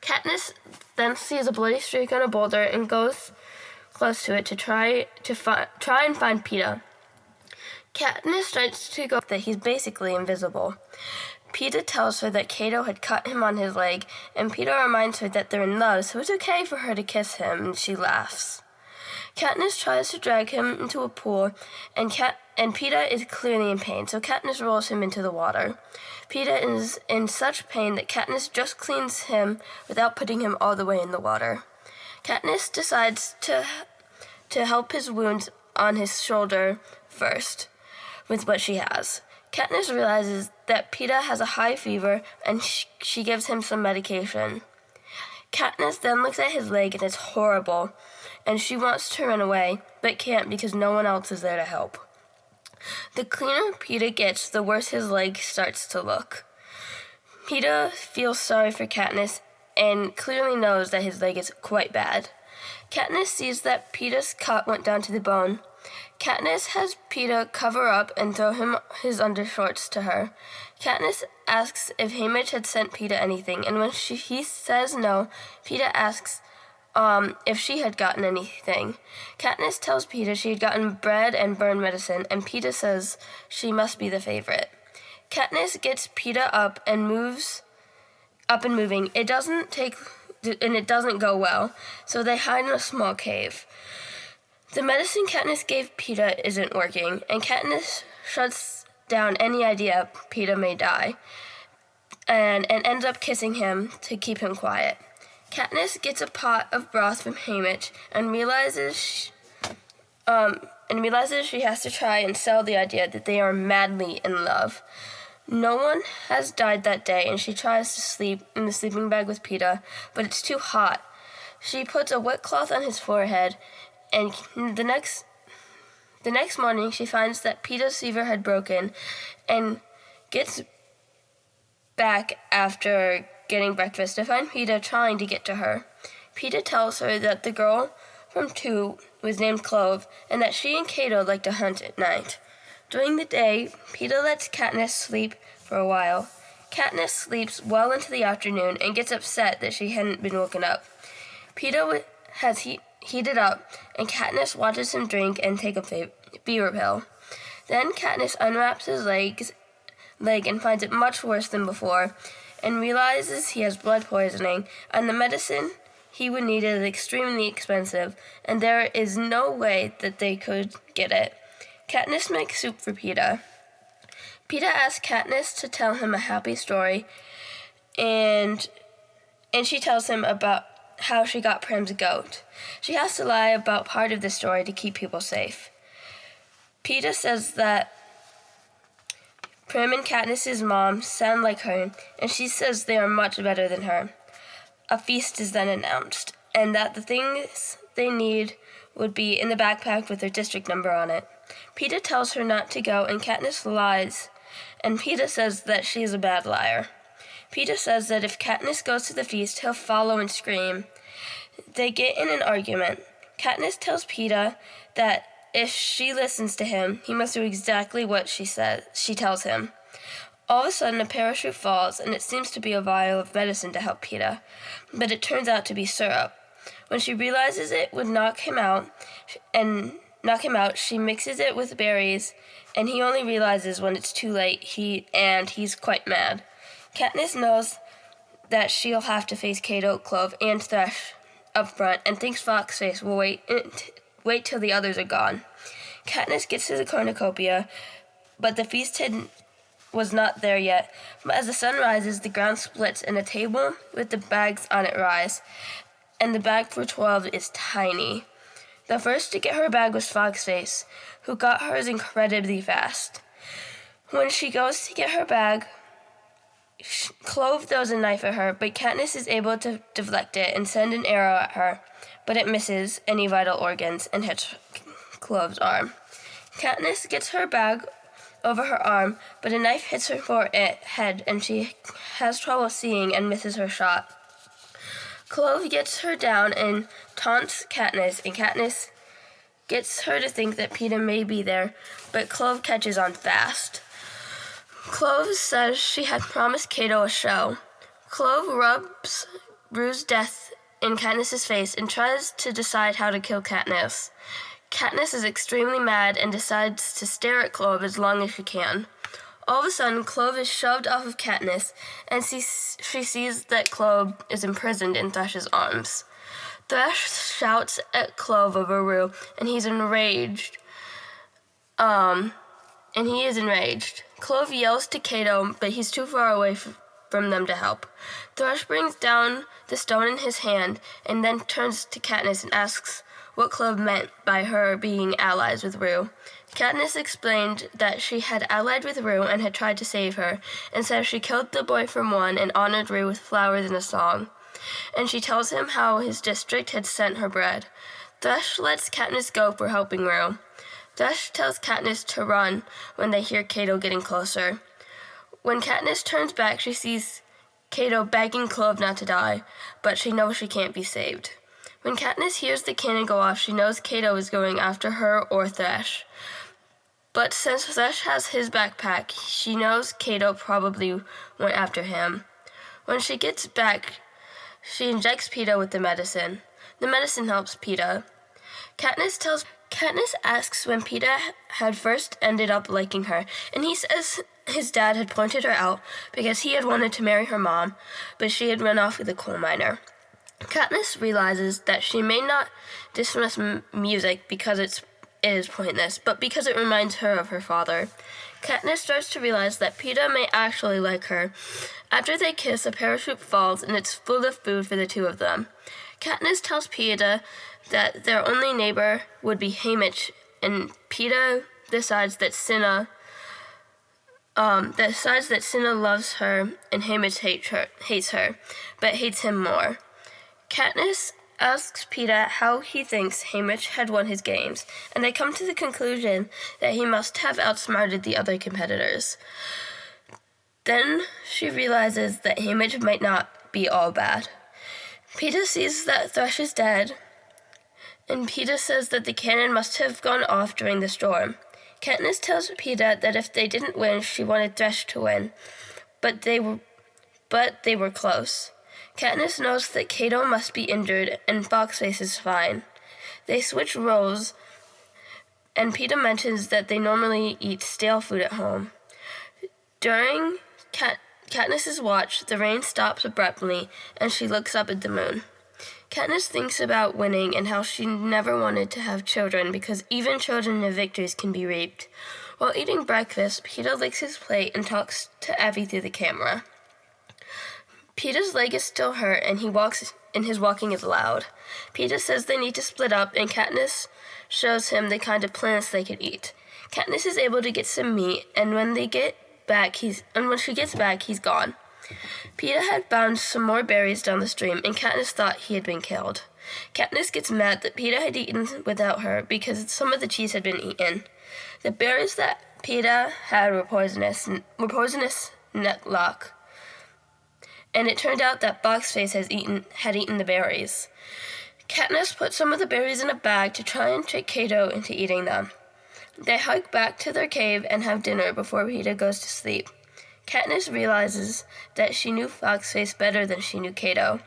[SPEAKER 1] Katniss then sees a bloody streak on a boulder and goes close to it to try and find Peeta. Katniss tries to go that he's basically invisible. Peeta tells her that Cato had cut him on his leg, and Peeta reminds her that they're in love, so it's okay for her to kiss him, and she laughs. Katniss tries to drag him into a pool, and Peeta is clearly in pain, so Katniss rolls him into the water. Peeta is in such pain that Katniss just cleans him without putting him all the way in the water. Katniss decides to help his wounds on his shoulder first with what she has. Katniss realizes that Peeta has a high fever, and she gives him some medication. Katniss then looks at his leg, and it's horrible, and she wants to run away, but can't because no one else is there to help. The cleaner Peeta gets, the worse his leg starts to look. Peeta feels sorry for Katniss and clearly knows that his leg is quite bad. Katniss sees that Peeta's cut went down to the bone. Katniss has Peeta cover up and throw his undershorts to her. Katniss asks if Haymitch had sent Peeta anything, and when he says no, Peeta asks if she had gotten anything. Katniss tells Peeta she had gotten bread and burn medicine, and Peeta says she must be the favorite. Katniss gets Peeta up and moving. It doesn't go well, so they hide in a small cave. The medicine Katniss gave Peeta isn't working, and Katniss shuts down any idea Peeta may die, and ends up kissing him to keep him quiet. Katniss gets a pot of broth from Haymitch and realizes she has to try and sell the idea that they are madly in love. No one has died that day, and she tries to sleep in the sleeping bag with Peeta, but it's too hot. She puts a wet cloth on his forehead, and the next morning she finds that Peeta's fever had broken and gets back after getting breakfast to find Peeta trying to get to her. Peeta tells her that the girl from 2 was named Clove and that she and Cato like to hunt at night. During the day, Peeta lets Katniss sleep for a while. Katniss sleeps well into the afternoon and gets upset that she hadn't been woken up. Peeta has heated up, and Katniss watches him drink and take a fever pill. Then Katniss unwraps his leg and finds it much worse than before, and realizes he has blood poisoning, and the medicine he would need is extremely expensive, and there is no way that they could get it. Katniss makes soup for Peeta. Peeta asks Katniss to tell him a happy story, and she tells him about how she got Prim's goat. She has to lie about part of the story to keep people safe. Peeta says that Prim and Katniss's mom sound like her, and she says they are much better than her. A feast is then announced, and that the things they need would be in the backpack with their district number on it. Peeta tells her not to go, and Katniss lies, and Peeta says that she is a bad liar. Peeta says that if Katniss goes to the feast, he'll follow and scream. They get in an argument. Katniss tells Peeta that if she listens to him, he must do exactly what she tells him. All of a sudden, a parachute falls, and it seems to be a vial of medicine to help Peeta, but it turns out to be syrup. When she realizes it would knock him out, she mixes it with berries, and he only realizes when it's too late, he's quite mad. Katniss knows that she'll have to face Cato, Clove, and Thresh up front, and thinks Foxface will wait till the others are gone. Katniss gets to the cornucopia, but the feast was not there yet. But as the sun rises, the ground splits, and a table with the bags on it rise, and the bag for 12 is tiny. The first to get her bag was Foxface, who got hers incredibly fast. When she goes to get her bag, Clove throws a knife at her, but Katniss is able to deflect it and send an arrow at her, but it misses any vital organs and hits Clove's arm. Katniss gets her bag over her arm, but a knife hits her forehead, and she has trouble seeing and misses her shot. Clove gets her down and taunts Katniss, and Katniss gets her to think that Peeta may be there, but Clove catches on fast. Clove says she had promised Cato a show. Clove rubs Rue's death in Katniss's face and tries to decide how to kill Katniss. Katniss is extremely mad and decides to stare at Clove as long as she can. All of a sudden, Clove is shoved off of Katniss, and she sees that Clove is imprisoned in Thresh's arms. Thresh shouts at Clove over Rue, and he's enraged. He is enraged. Clove yells to Cato, but he's too far away from them to help. Thresh brings down the stone in his hand, and then turns to Katniss and asks what Clove meant by her being allies with Rue. Katniss explained that she had allied with Rue and had tried to save her, and said she killed the boy from one and honored Rue with flowers and a song. And she tells him how his district had sent her bread. Thresh lets Katniss go for helping Rue. Thresh tells Katniss to run when they hear Cato getting closer. When Katniss turns back, she sees Cato begging Clove not to die, but she knows she can't be saved. When Katniss hears the cannon go off, she knows Cato is going after her or Thresh. But since Thresh has his backpack, she knows Cato probably went after him. When she gets back, she injects Peeta with the medicine. The medicine helps Peeta. Katniss asks when Peeta had first ended up liking her, and he says his dad had pointed her out because he had wanted to marry her mom, but she had run off with a coal miner. Katniss realizes that she may not dismiss music because it is pointless, but because it reminds her of her father. Katniss starts to realize that Peeta may actually like her. After they kiss, a parachute falls, and it's full of food for the two of them. Katniss tells Peeta that their only neighbor would be Haymitch, and Peeta decides that Cinna loves her and Haymitch hates her, but hates him more. Katniss asks Peeta how he thinks Haymitch had won his games, and they come to the conclusion that he must have outsmarted the other competitors. Then she realizes that Haymitch might not be all bad. Peeta sees that Thresh is dead, and Peeta says that the cannon must have gone off during the storm. Katniss tells Peeta that if they didn't win, she wanted Thresh to win, but they were close. Katniss knows that Cato must be injured and Foxface is fine. They switch roles, and Peeta mentions that they normally eat stale food at home. During Katniss's watch, the rain stops abruptly, and she looks up at the moon. Katniss thinks about winning and how she never wanted to have children because even children of victories can be raped. While eating breakfast, Peeta licks his plate and talks to Evie through the camera. Peeta's leg is still hurt, and his walking is loud. Peeta says they need to split up, and Katniss shows him the kind of plants they could eat. Katniss is able to get some meat, and when she gets back, he's gone. Peeta had found some more berries down the stream, and Katniss thought he had been killed. Katniss gets mad that Peeta had eaten without her because some of the cheese had been eaten. The berries that Peeta had were poisonous nutlock, and it turned out that Foxface had eaten the berries. Katniss put some of the berries in a bag to try and trick Cato into eating them. They hike back to their cave and have dinner before Peeta goes to sleep. Katniss realizes that she knew Foxface better than she knew Cato.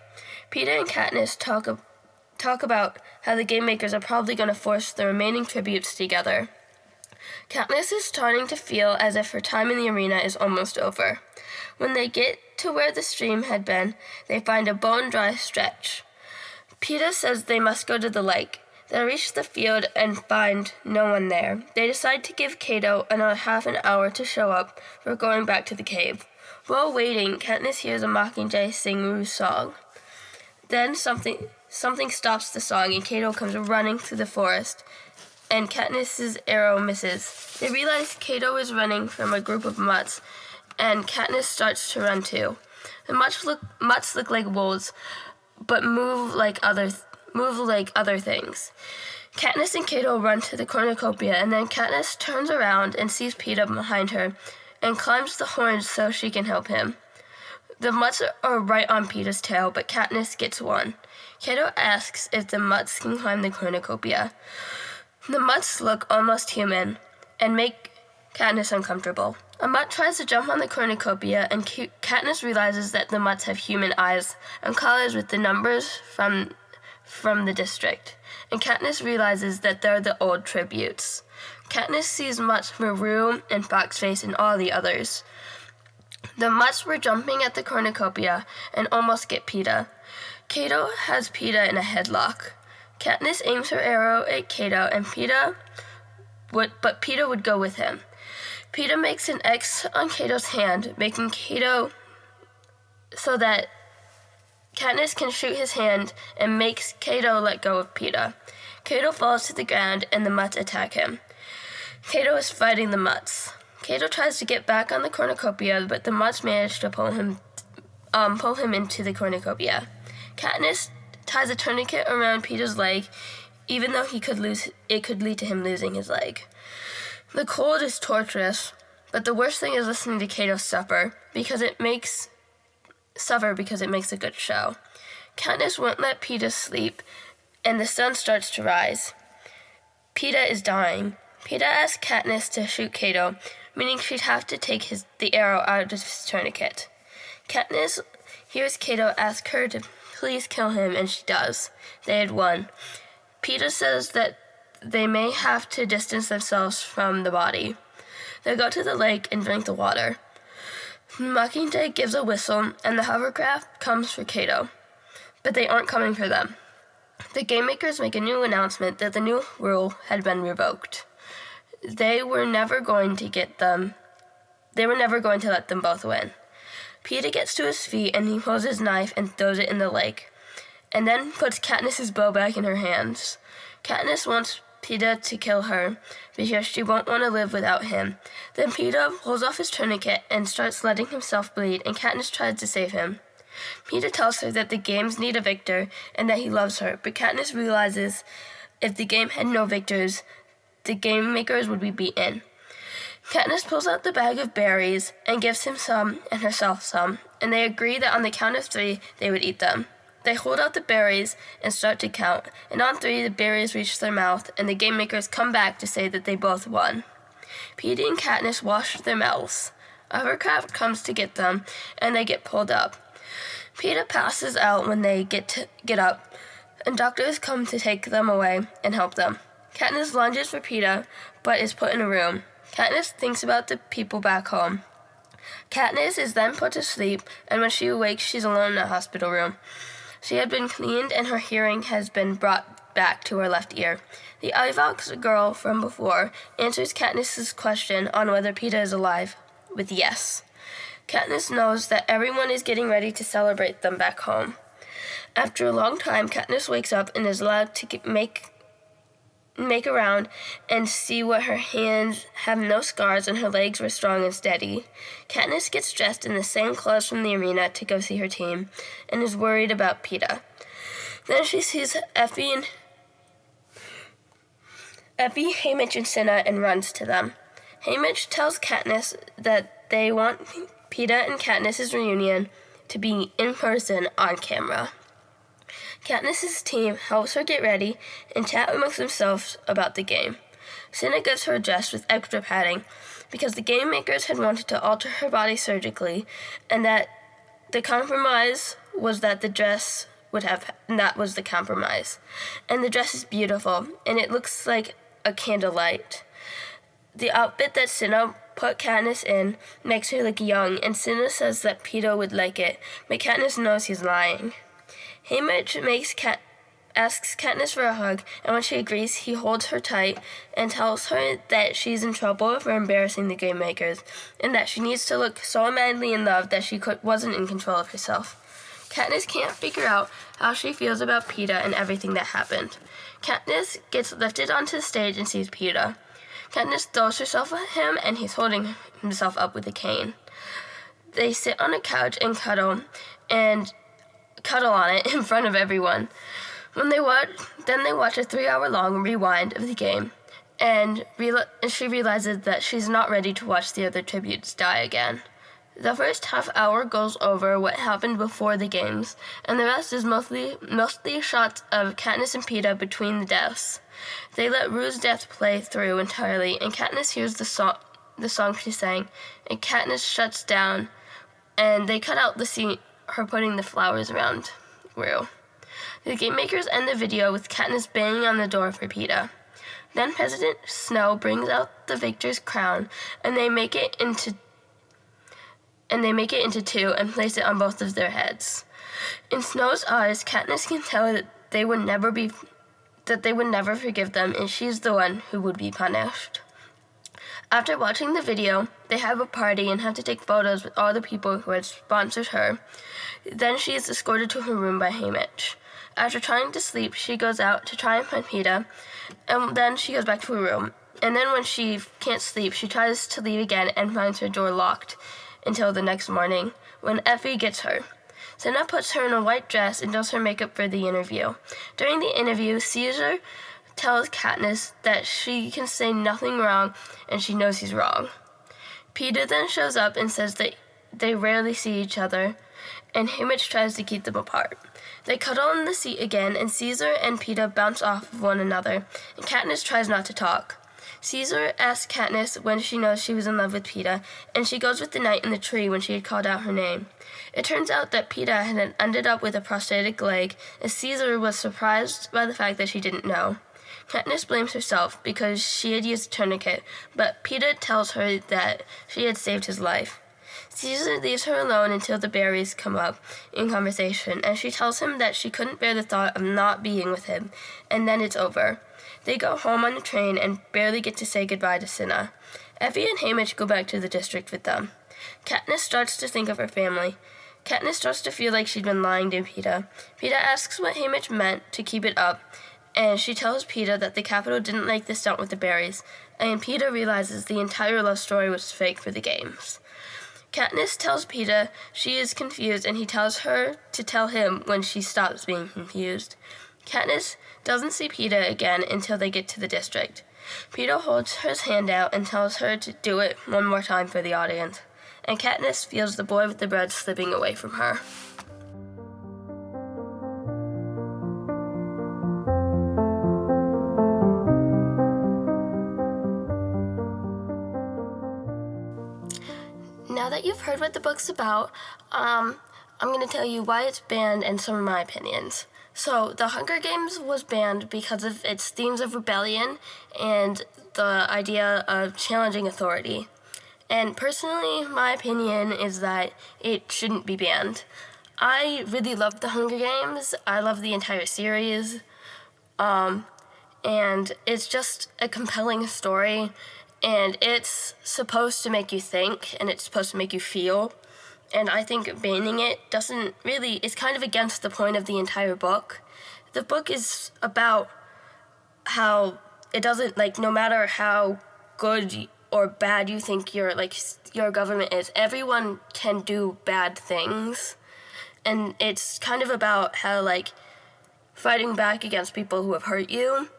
[SPEAKER 1] Peeta and Katniss talk about how the Game Makers are probably going to force the remaining tributes together. Katniss is starting to feel as if her time in the arena is almost over. When they get to where the stream had been, they find a bone-dry stretch. Peeta says they must go to the lake. They reach the field and find no one there. They decide to give Cato another half an hour to show up for going back to the cave. While waiting, Katniss hears a mockingjay sing Rue's song. Then something stops the song, and Cato comes running through the forest, and Katniss's arrow misses. They realize Cato is running from a group of mutts, and Katniss starts to run too. The mutts look like wolves, but move like other things. Katniss and Cato run to the cornucopia, and then Katniss turns around and sees Peeta behind her, and climbs the horns so she can help him. The mutts are right on Peeta's tail, but Katniss gets one. Cato asks if the mutts can climb the cornucopia. The mutts look almost human, and make Katniss uncomfortable. A mutt tries to jump on the cornucopia, and Katniss realizes that the mutts have human eyes and collars with the numbers from the district. And Katniss realizes that they're the old tributes. Katniss sees mutts for Rue and Foxface and all the others. The mutts were jumping at the cornucopia and almost get Peeta. Cato has Peeta in a headlock. Katniss aims her arrow at Cato, and Peeta would go with him. Peeta makes an X on Cato's hand, making Cato so that Katniss can shoot his hand and makes Cato let go of Peeta. Cato falls to the ground and the mutts attack him. Cato is fighting the mutts. Cato tries to get back on the cornucopia, but the mutts manage to pull him into the cornucopia. Katniss ties a tourniquet around Peeta's leg, even though it could lead to him losing his leg. The cold is torturous, but the worst thing is listening to Cato suffer because it makes a good show. Katniss won't let Peeta sleep, and the sun starts to rise. Peeta is dying. Peeta asks Katniss to shoot Cato, meaning she'd have to take the arrow out of his tourniquet. Katniss hears Cato ask her to please kill him, and she does. They had won. Peeta says that they may have to distance themselves from the body. They go to the lake and drink the water. Mockingjay gives a whistle, and the hovercraft comes for Cato, but they aren't coming for them. The game makers make a new announcement that the new rule had been revoked. They were never going to let them both win. Peeta gets to his feet, and he pulls his knife and throws it in the lake, and then puts Katniss's bow back in her hands. Katniss wants Peeta to kill her because she won't want to live without him. Then Peeta pulls off his tourniquet and starts letting himself bleed, and Katniss tries to save him. Peeta tells her that the games need a victor and that he loves her, but Katniss realizes if the game had no victors, the game makers would be beaten. Katniss pulls out the bag of berries and gives him some and herself some, and they agree that on the count of 3, they would eat them. They hold out the berries and start to count, and on 3, the berries reach their mouth, and the game makers come back to say that they both won. Peeta and Katniss wash their mouths. A hovercraft comes to get them, and they get pulled up. Peeta passes out when they get up, and doctors come to take them away and help them. Katniss lunges for Peeta, but is put in a room. Katniss thinks about the people back home. Katniss is then put to sleep, and when she awakes, she's alone in a hospital room. She had been cleaned, and her hearing has been brought back to her left ear. The Ivox girl from before answers Katniss's question on whether Peeta is alive with yes. Katniss knows that everyone is getting ready to celebrate them back home. After a long time, Katniss wakes up and is allowed to make around and see what her hands have no scars and her legs were strong and steady. Katniss gets dressed in the same clothes from the arena to go see her team and is worried about Peeta. Then she sees Effie, Haymitch, and Cinna and runs to them. Haymitch tells Katniss that they want Peeta and Katniss's reunion to be in person on camera. Katniss's team helps her get ready and chat amongst themselves about the game. Cinna gives her a dress with extra padding because the game makers had wanted to alter her body surgically, and that the compromise was that the dress that was the compromise. And the dress is beautiful, and it looks like a candlelight. The outfit that Cinna put Katniss in makes her look young, and Cinna says that Peeta would like it, but Katniss knows he's lying. Haymitch asks Katniss for a hug, and when she agrees, he holds her tight and tells her that she's in trouble for embarrassing the game makers, and that she needs to look so madly in love that she wasn't in control of herself. Katniss can't figure out how she feels about Peeta and everything that happened. Katniss gets lifted onto the stage and sees Peeta. Katniss throws herself at him, and he's holding himself up with a cane. They sit on a couch and cuddle on it in front of everyone. Then they watch a 3-hour-long rewind of the game, and she realizes that she's not ready to watch the other tributes die again. The first half hour goes over what happened before the games, and the rest is mostly shots of Katniss and Peeta between the deaths. They let Rue's death play through entirely, and Katniss hears the the song she sang, and Katniss shuts down, and they cut out the scene, her putting the flowers around Rue. The game makers end the video with Katniss banging on the door for Peeta. Then President Snow brings out the victor's crown, and they make it into two and place it on both of their heads. In Snow's eyes, Katniss can tell that they would never forgive them, and she's the one who would be punished. After watching the video, they have a party and have to take photos with all the people who had sponsored her. Then she is escorted to her room by Haymitch. After trying to sleep, she goes out to try and find Peeta, and then she goes back to her room. And then when she can't sleep, she tries to leave again and finds her door locked until the next morning, when Effie gets her. Cinna puts her in a white dress and does her makeup for the interview. During the interview, Caesar tells Katniss that she can say nothing wrong and she knows he's wrong. Peeta then shows up and says that they rarely see each other, and Haymitch tries to keep them apart. They cuddle in the seat again, and Caesar and Peeta bounce off of one another, and Katniss tries not to talk. Caesar asks Katniss when she knows she was in love with Peeta, and she goes with the knight in the tree when she had called out her name. It turns out that Peeta had ended up with a prosthetic leg, as Caesar was surprised by the fact that she didn't know. Katniss blames herself because she had used a tourniquet, but Peeta tells her that she had saved his life. Caesar leaves her alone until the berries come up in conversation, and she tells him that she couldn't bear the thought of not being with him, and then it's over. They go home on the train and barely get to say goodbye to Cinna. Effie and Haymitch go back to the district with them. Katniss starts to think of her family. Katniss starts to feel like she'd been lying to Peeta. Peeta asks what Haymitch meant to keep it up, and she tells Peeta that the Capitol didn't like the stunt with the berries, and Peeta realizes the entire love story was fake for the games. Katniss tells Peeta she is confused, and he tells her to tell him when she stops being confused. Katniss doesn't see Peeta again until they get to the district. Peeta holds her hand out and tells her to do it one more time for the audience, and Katniss feels the boy with the bread slipping away from her. Now that you've heard what the book's about, I'm going to tell you why it's banned and some of my opinions. So, The Hunger Games was banned because of its themes of rebellion and the idea of challenging authority. And personally, my opinion is that it shouldn't be banned. I really love The Hunger Games. I love the entire series. And it's just a compelling story. And it's supposed to make you think, and it's supposed to make you feel. And I think banning it it's kind of against the point of the entire book. The book is about how it doesn't, no matter how good or bad you think your government is, everyone can do bad things. And it's kind of about how, fighting back against people who have hurt you.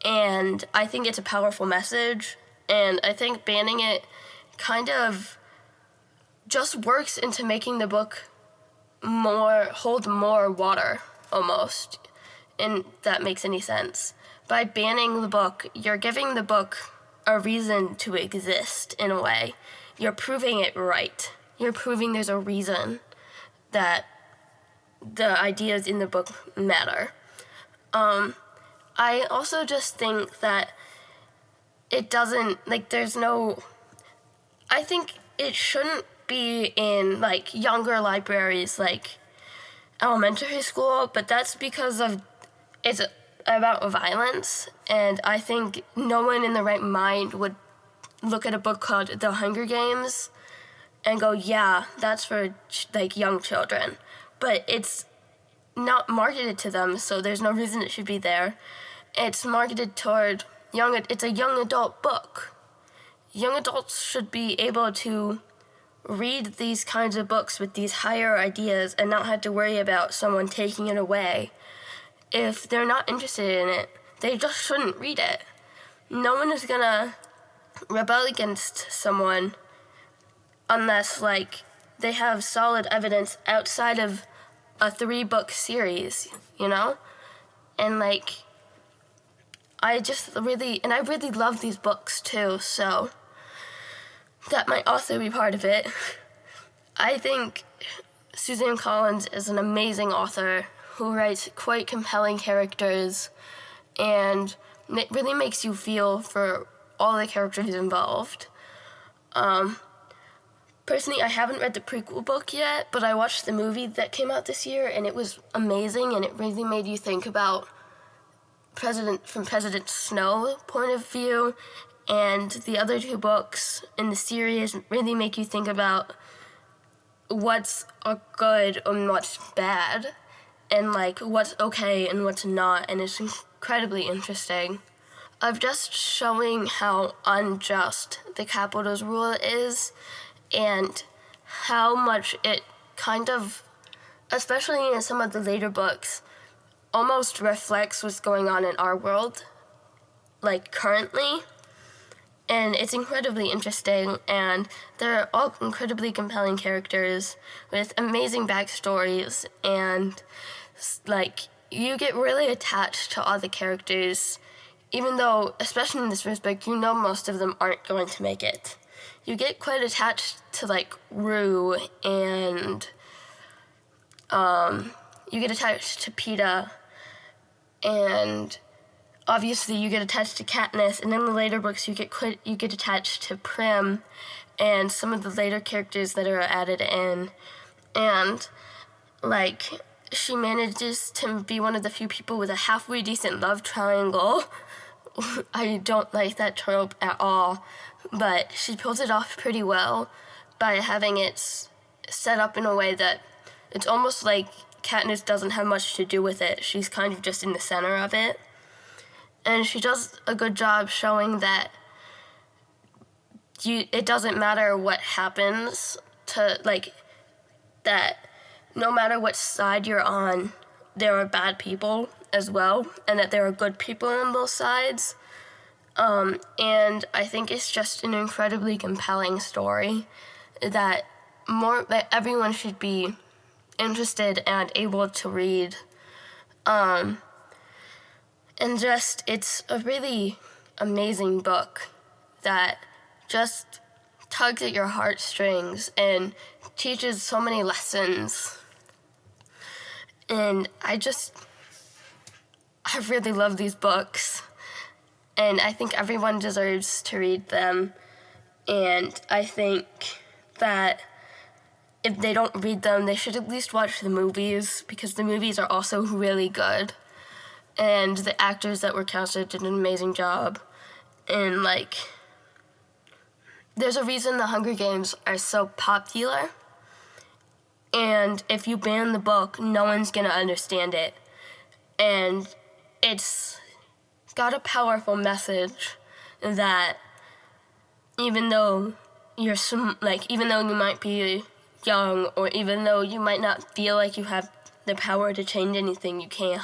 [SPEAKER 1] And I think it's a powerful message. And I think banning it kind of just works into making the book hold more water, almost, and that makes any sense. By banning the book, you're giving the book a reason to exist, in a way. You're proving it right. You're proving there's a reason that the ideas in the book matter. I also just think that it doesn't, I think it shouldn't be in, younger libraries, elementary school, but that's because it's about violence, and I think no one in the right mind would look at a book called The Hunger Games and go, yeah, that's for, young children. But it's not marketed to them, so there's no reason it should be there. It's marketed toward it's a young adult book. Young adults should be able to read these kinds of books with these higher ideas and not have to worry about someone taking it away. If they're not interested in it, they just shouldn't read it. No one is gonna rebel against someone unless, they have solid evidence outside of a 3-book series, And, I really love these books, too, so that might also be part of it. I think Suzanne Collins is an amazing author who writes quite compelling characters, and it really makes you feel for all the characters involved. Personally, I haven't read the prequel book yet, but I watched the movie that came out this year, and it was amazing, and it really made you think about President Snow's point of view, and the other two books in the series really make you think about what's good and what's bad, and like what's okay and what's not, and it's incredibly interesting. Of just showing how unjust the Capitol's rule is, and how much it kind of, especially in some of the later books, almost reflects what's going on in our world, like currently. And it's incredibly interesting, and they're all incredibly compelling characters with amazing backstories, and like you get really attached to all the characters, even though, especially in this first book, you know most of them aren't going to make it. You get quite attached to like Rue, and you get attached to Peeta, and obviously you get attached to Katniss, and in the later books you get attached to Prim and some of the later characters that are added in, and like she manages to be one of the few people with a halfway decent love triangle. I don't like that trope at all, but she pulls it off pretty well by having it set up in a way that it's almost like Katniss doesn't have much to do with it. She's kind of just in the center of it. And she does a good job showing that it doesn't matter what happens to, like, that no matter what side you're on, there are bad people as well, and that there are good people on both sides. And I think it's just an incredibly compelling story that everyone should be interested and able to read. And just, it's a really amazing book that just tugs at your heartstrings and teaches so many lessons. And I really love these books, and I think everyone deserves to read them. And I think that if they don't read them, they should at least watch the movies, because the movies are also really good. And the actors that were casted did an amazing job. And, like, there's a reason the Hunger Games are so popular. And if you ban the book, no one's going to understand it. And it's got a powerful message that even though you might be young, or even though you might not feel like you have the power to change anything, you can.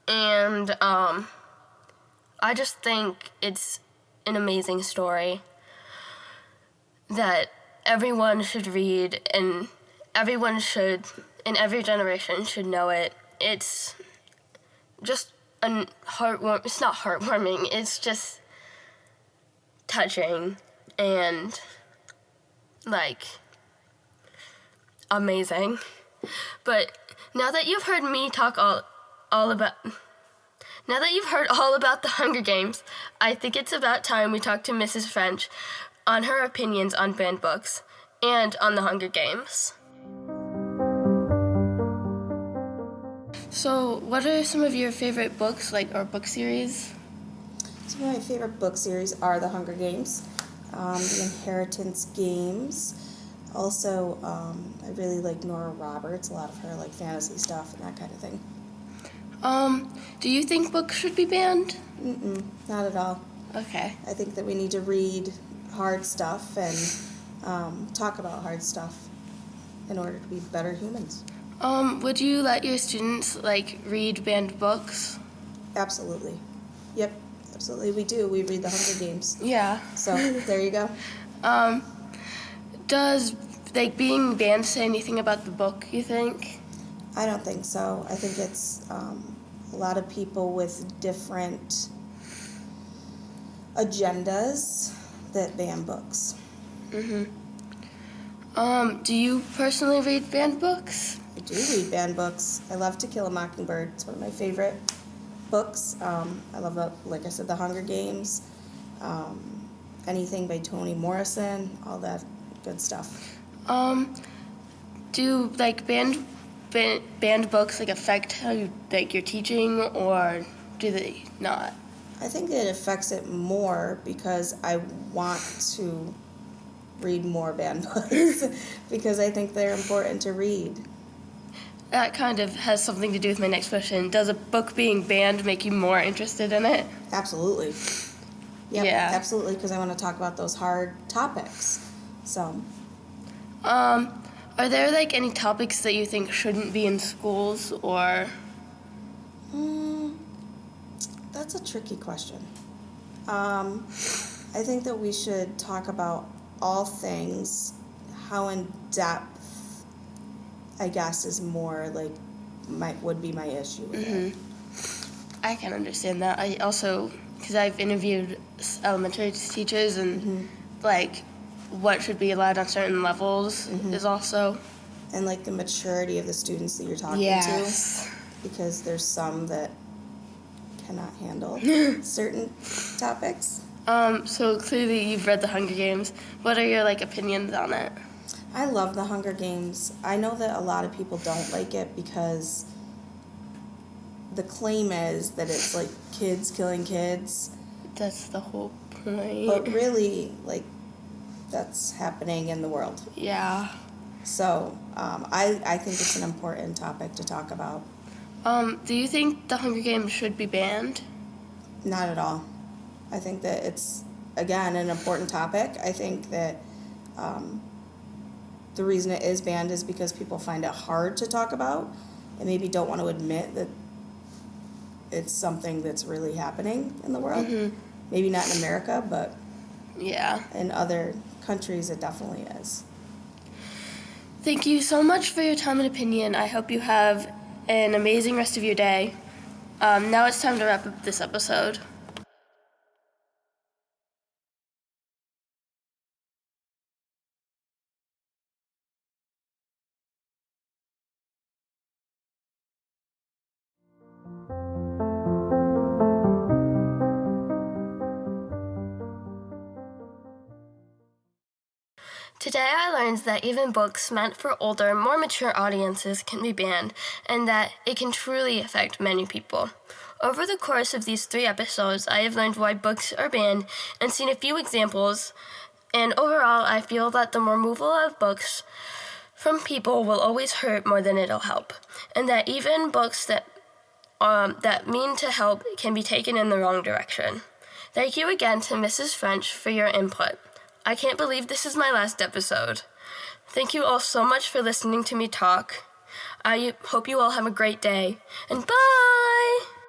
[SPEAKER 1] And I just think it's an amazing story that everyone should read, and everyone should, in every generation, should know it. It's just it's not heartwarming, it's just touching and, like, amazing. But now that you've heard me talk all about the Hunger Games, I think it's about time we talk to Mrs. French on her opinions on banned books and on the Hunger Games. So, what are some of your favorite books, or book series?
[SPEAKER 2] Some of my favorite book series are The Hunger Games, The Inheritance Games. Also, I really like Nora Roberts, a lot of her fantasy stuff and that kind of thing.
[SPEAKER 1] Do you think books should be banned?
[SPEAKER 2] Not at all.
[SPEAKER 1] Okay.
[SPEAKER 2] I think that we need to read hard stuff and talk about hard stuff in order to be better humans.
[SPEAKER 1] Would you let your students, read banned books?
[SPEAKER 2] Absolutely. Yep, absolutely. We do. We read The Hunger Games.
[SPEAKER 1] Yeah.
[SPEAKER 2] So, there you go.
[SPEAKER 1] Does, being banned say anything about the book, you think?
[SPEAKER 2] I don't think so. I think it's a lot of people with different agendas that ban books.
[SPEAKER 1] Do you personally read banned books?
[SPEAKER 2] I do read banned books. I love To Kill a Mockingbird. It's one of my favorite books. I love, like I said, The Hunger Games, anything by Toni Morrison, all that good stuff.
[SPEAKER 1] Do like banned books like affect how you like your teaching, or do they not?
[SPEAKER 2] I think it affects it more because I want to read more banned books because I think they're important to read.
[SPEAKER 1] That kind of has something to do with my next question. Does a book being banned make you more interested in it?
[SPEAKER 2] Absolutely. Yep,
[SPEAKER 1] Yeah.
[SPEAKER 2] Absolutely, because I want to talk about those hard topics. So,
[SPEAKER 1] Are there like any topics that you think shouldn't be in schools, or?
[SPEAKER 2] That's a tricky question. I think that we should talk about all things. How in depth, I guess, is more like would be my issue with it.
[SPEAKER 1] I can understand that. I also, because I've interviewed elementary teachers, and like what should be allowed on certain levels is also.
[SPEAKER 2] And like the maturity of the students that you're talking
[SPEAKER 1] Yes.
[SPEAKER 2] to, because there's some that cannot handle certain topics.
[SPEAKER 1] So clearly you've read The Hunger Games. What are your like opinions on it?
[SPEAKER 2] I love The Hunger Games. I know that a lot of people don't like it because the claim is that it's like kids killing kids.
[SPEAKER 1] That's the whole point.
[SPEAKER 2] But really, like, that's happening in the world.
[SPEAKER 1] Yeah.
[SPEAKER 2] So I think it's an important topic to talk about.
[SPEAKER 1] Do you think The Hunger Games should be banned?
[SPEAKER 2] Not at all. I think that it's, again, an important topic. I think that the reason it is banned is because people find it hard to talk about and maybe don't want to admit that it's something that's really happening in the world. Maybe not in America, but
[SPEAKER 1] Yeah.
[SPEAKER 2] in other countries it definitely is.
[SPEAKER 1] Thank you so much for your time and opinion. I hope you have an amazing rest of your day. Now it's time to wrap up this episode. Today I learned that even books meant for older, more mature audiences can be banned, and that it can truly affect many people. Over the course of these 3 episodes, I have learned why books are banned and seen a few examples, and overall I feel that the removal of books from people will always hurt more than it'll help, and that even books that mean to help can be taken in the wrong direction. Thank you again to Mrs. French for your input. I can't believe this is my last episode. Thank you all so much for listening to me talk. I hope you all have a great day, and bye!